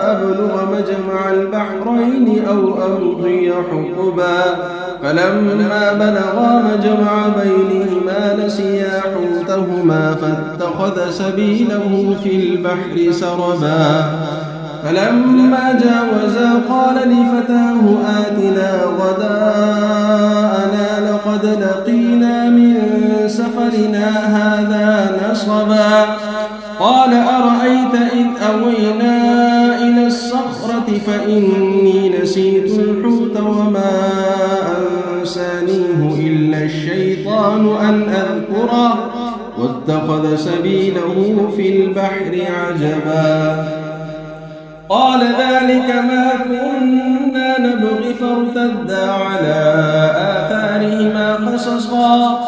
S2: أبلغ مجمع البحرين أو أمضي حقبا فلما بلغا مجمع بينهما نسيا حوتهما فاتخذ سبيله في البحر سربا فلما جاوزا قال لفتاه آتنا غداءنا لقد لقينا من سفرنا هذا نصبا قال أرأيت إذ أوينا إلى الصخرة فإني نسيت الحوت وما أنسانيه إلا الشيطان أن أذكره واتخذ سبيله في البحر عجبا قال ذلك ما كنا نبغي فارتدا على آثارهما قصصا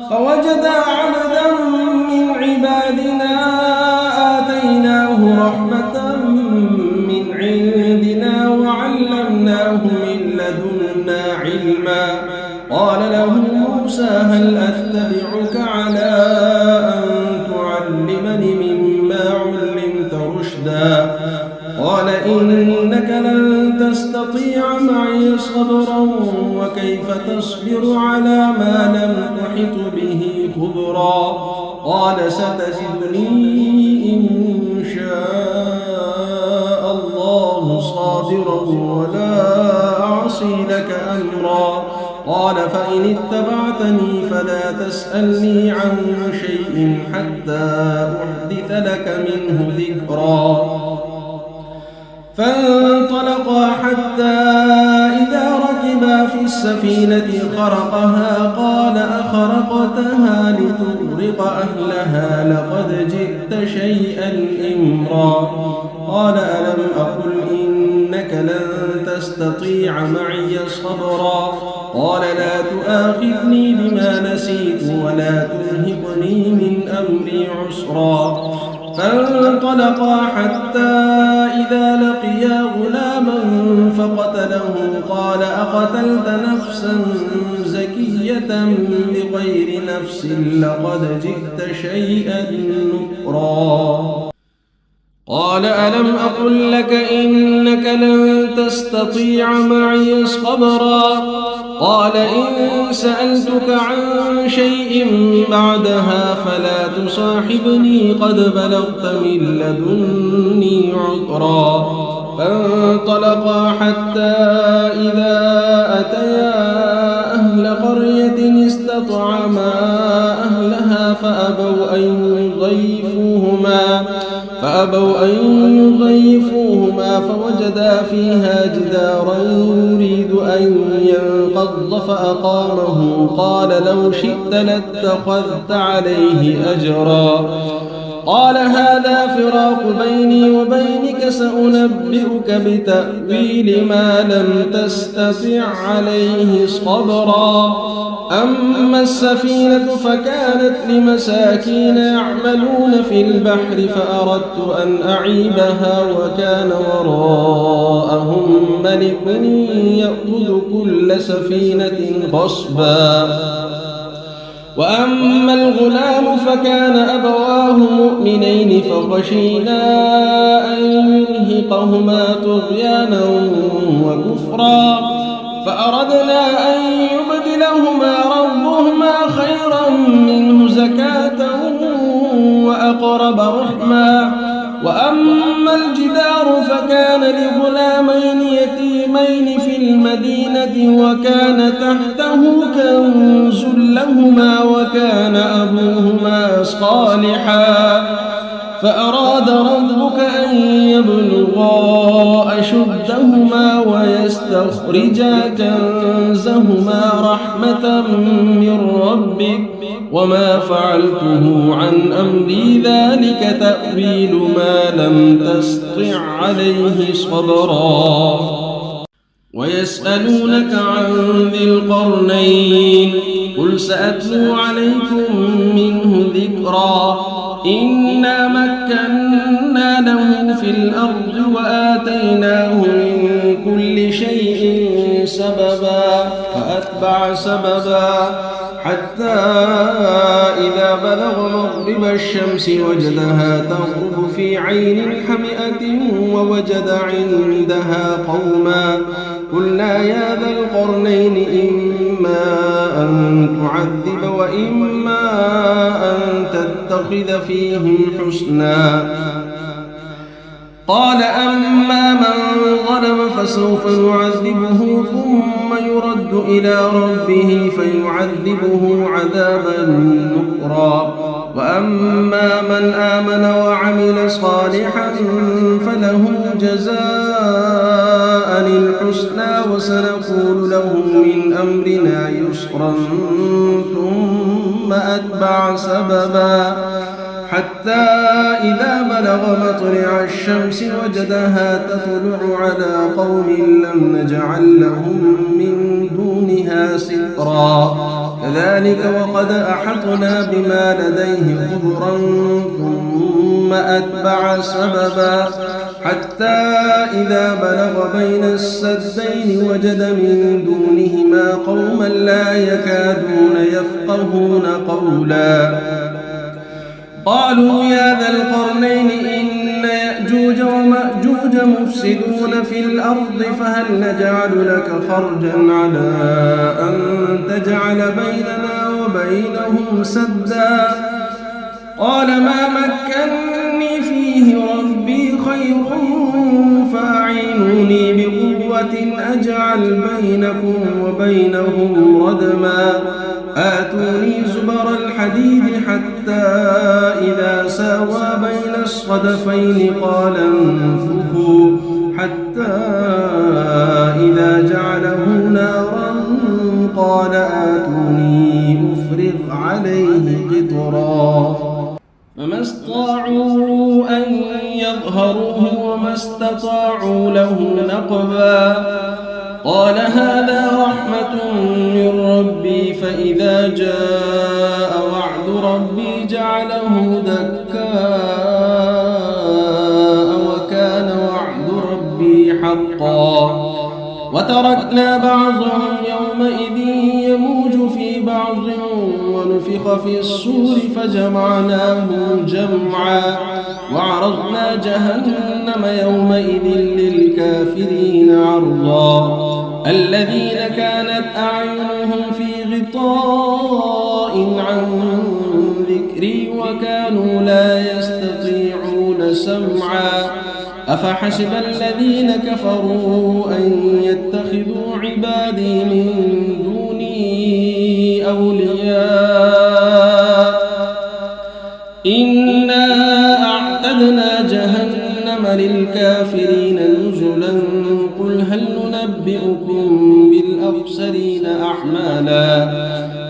S2: فوجدا عبدا من عبادنا آتيناه رحمة من عندنا وعلمناه من لدنا علما قال له موسى هل أتبعك على أن تعلمني مما علمت رشدا قال إنك لن تستطيع معي صبرا وكيف تصبر على ما لم تحط به خبرا قال ستجدني إن شاء الله صابرا ولا أعصي لك أمرا قال فإن اتبعتني فلا تسألني عن شيء حتى أحدث لك منه ذكرا فانطلقا حتى إذا ركبا في السفينة خرقها قال أخرقتها لتغرق أهلها لقد جئت شيئا إمرا قال ألم أقل إنك لن تستطيع معي صبرا قال لا تؤاخذني بما نسيت ولا ترهقني من أمري عسرا فانطلقا حتى إذا لقيا غلاما فقتله قال أقتلت نفسا زكية بغير نفس لقد جئت شيئا نكرا قال ألم أقل لك إنك لن تستطيع معي صبرا قال إن سألتك عن شيء بعدها فلا تصاحبني قد بلغت من لدني عذرا فانطلقا حتى إذا أتيا أهل قرية استطعما أهلها فأبوا أن يضيفوهما فوجدا فيها جدارا يريد أن ينقض فأقامه قال لو شئت لاتخذت عليه أجرا قال هذا فراق بيني وبينك سأنبئك بتأويل ما لم تستطع عليه صبرا أما السفينة فكانت لمساكين يعملون في البحر فأردت أن أعيبها وكان وراءهم ملك يأخذ كل سفينة غصبا وأما الغلام فكان أبواه مؤمنين فخشينا أن يرهقهما طغيانا وكفرا فأردنا أن يبدلهما ربهما خيرا منه زكاة وأقرب رحما وأما الجدار فكان لغلامين يتيمين في المدينة وكان تحته كنز لهما وكان أبوهما صالحا فأراد ربك أن يبلغا أشدهما ويستخرجا كنزهما رحمة من ربك وما فعلته عن أمري ذلك تأويل ما لم تستطع عليه صبرا ويسألونك عن ذي القرنين قل سأتلو عليكم منه ذكرا إنا مكنا له في الأرض وآتيناه من كل شيء سببا فأتبع سببا حتى إذا بلغ مغرب الشمس وجدها تغرب في عين حمئة ووجد عندها قوما قلنا يا ذا القرنين إما أن تعذب وإما أن تتخذ فيهم حسنا قال أما من ظلم فسوف نعذبه ثم يرد إلى ربه فيعذبه عذابا نكرا وأما من آمن وعمل صالحا فله جزاء الحسنى وسنقول له من أمرنا يسرا ثم أتبع سببا حتى إذا بلغ مطلع الشمس وجدها تطلع على قوم لم نجعل لهم من دونها سترا كذلك وقد أحطنا بما لديه خبرا ثم أتبع سببا حتى إذا بلغ بين السدين وجد من دونهما قوما لا يكادون يفقهون قولا قالوا يا ذا القرنين إن يأجوج ومأجوج مفسدون في الأرض فهل نجعل لك خرجا على أن تجعل بيننا وبينهم سدا قال ما مكنني فيه ربي خير فأعينوني بقوة أجعل بينكم وبينهم ردما آتوني زبر الحديد حتى إذا ساوى بين الصدفين قال انفخوا حتى إذا جعله نارا قال آتوني أفرغ عليه قطرا فما استطاعوا أن يظهروه وما وما استطاعوا له نقبا قال هذا رحمة من ربي فإذا جاء وعد ربي جعله دكاء وكان وعد ربي حقا وتركنا بعضهم يومئذ يموج في بعض ونفخ في الصور فجمعناهم جمعا وعرضنا جهنم يومئذ للكافرين عرضا الذين كانت أعينهم في غطاء عن ذكري وكانوا لا يستطيعون سمعا أفحسب الذين كفروا أن يتخذوا عبادي من دوني أولياء إنا أعتدنا جهنم للكافرين نزلا قل هل ننبئكم بالأخسرين أعمالا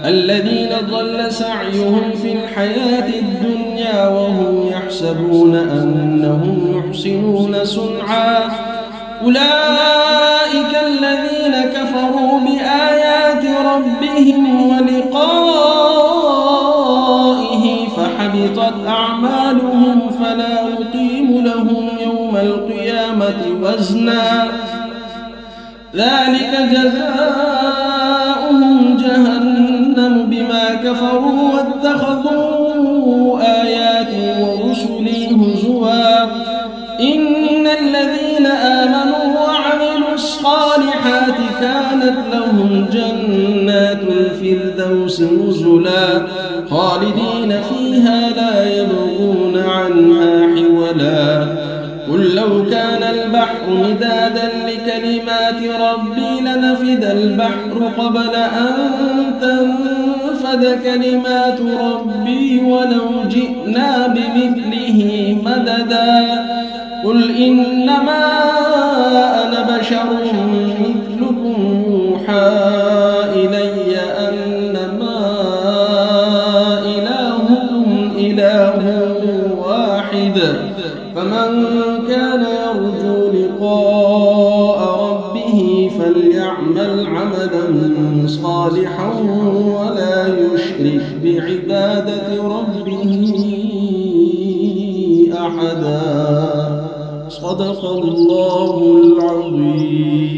S2: الذين ضل سعيهم في الحياة الدنيا وهم يحسبون أنهم يحسنون صنعا أولئك الذين كفروا بآيات ربهم ولقائه فحبطت أعمالهم فلا نقيم لهم يوم القيامة وزنا ذلك جزاؤهم جهنم بما كفروا واتخذوا آياتي ورسلي هزوا إن الذين آمنوا وعملوا الصالحات كانت لهم جنات الفردوس نزلا خالدين فيها لا يبغون عنها حولا قل لو كان البحر مدادا لكلمات ربي لنفد البحر قبل أن تنفد كلمات ربي ولو جئنا بمثله مددا قل إنما أنا بشر مثلكم يوحى إلي أنما إلهكم إله واحد فمن كان يرجو لقاء ربه فليعمل عملا صالحا ولا يشرك بعبادة ربه أحدا صدق الله العظيم.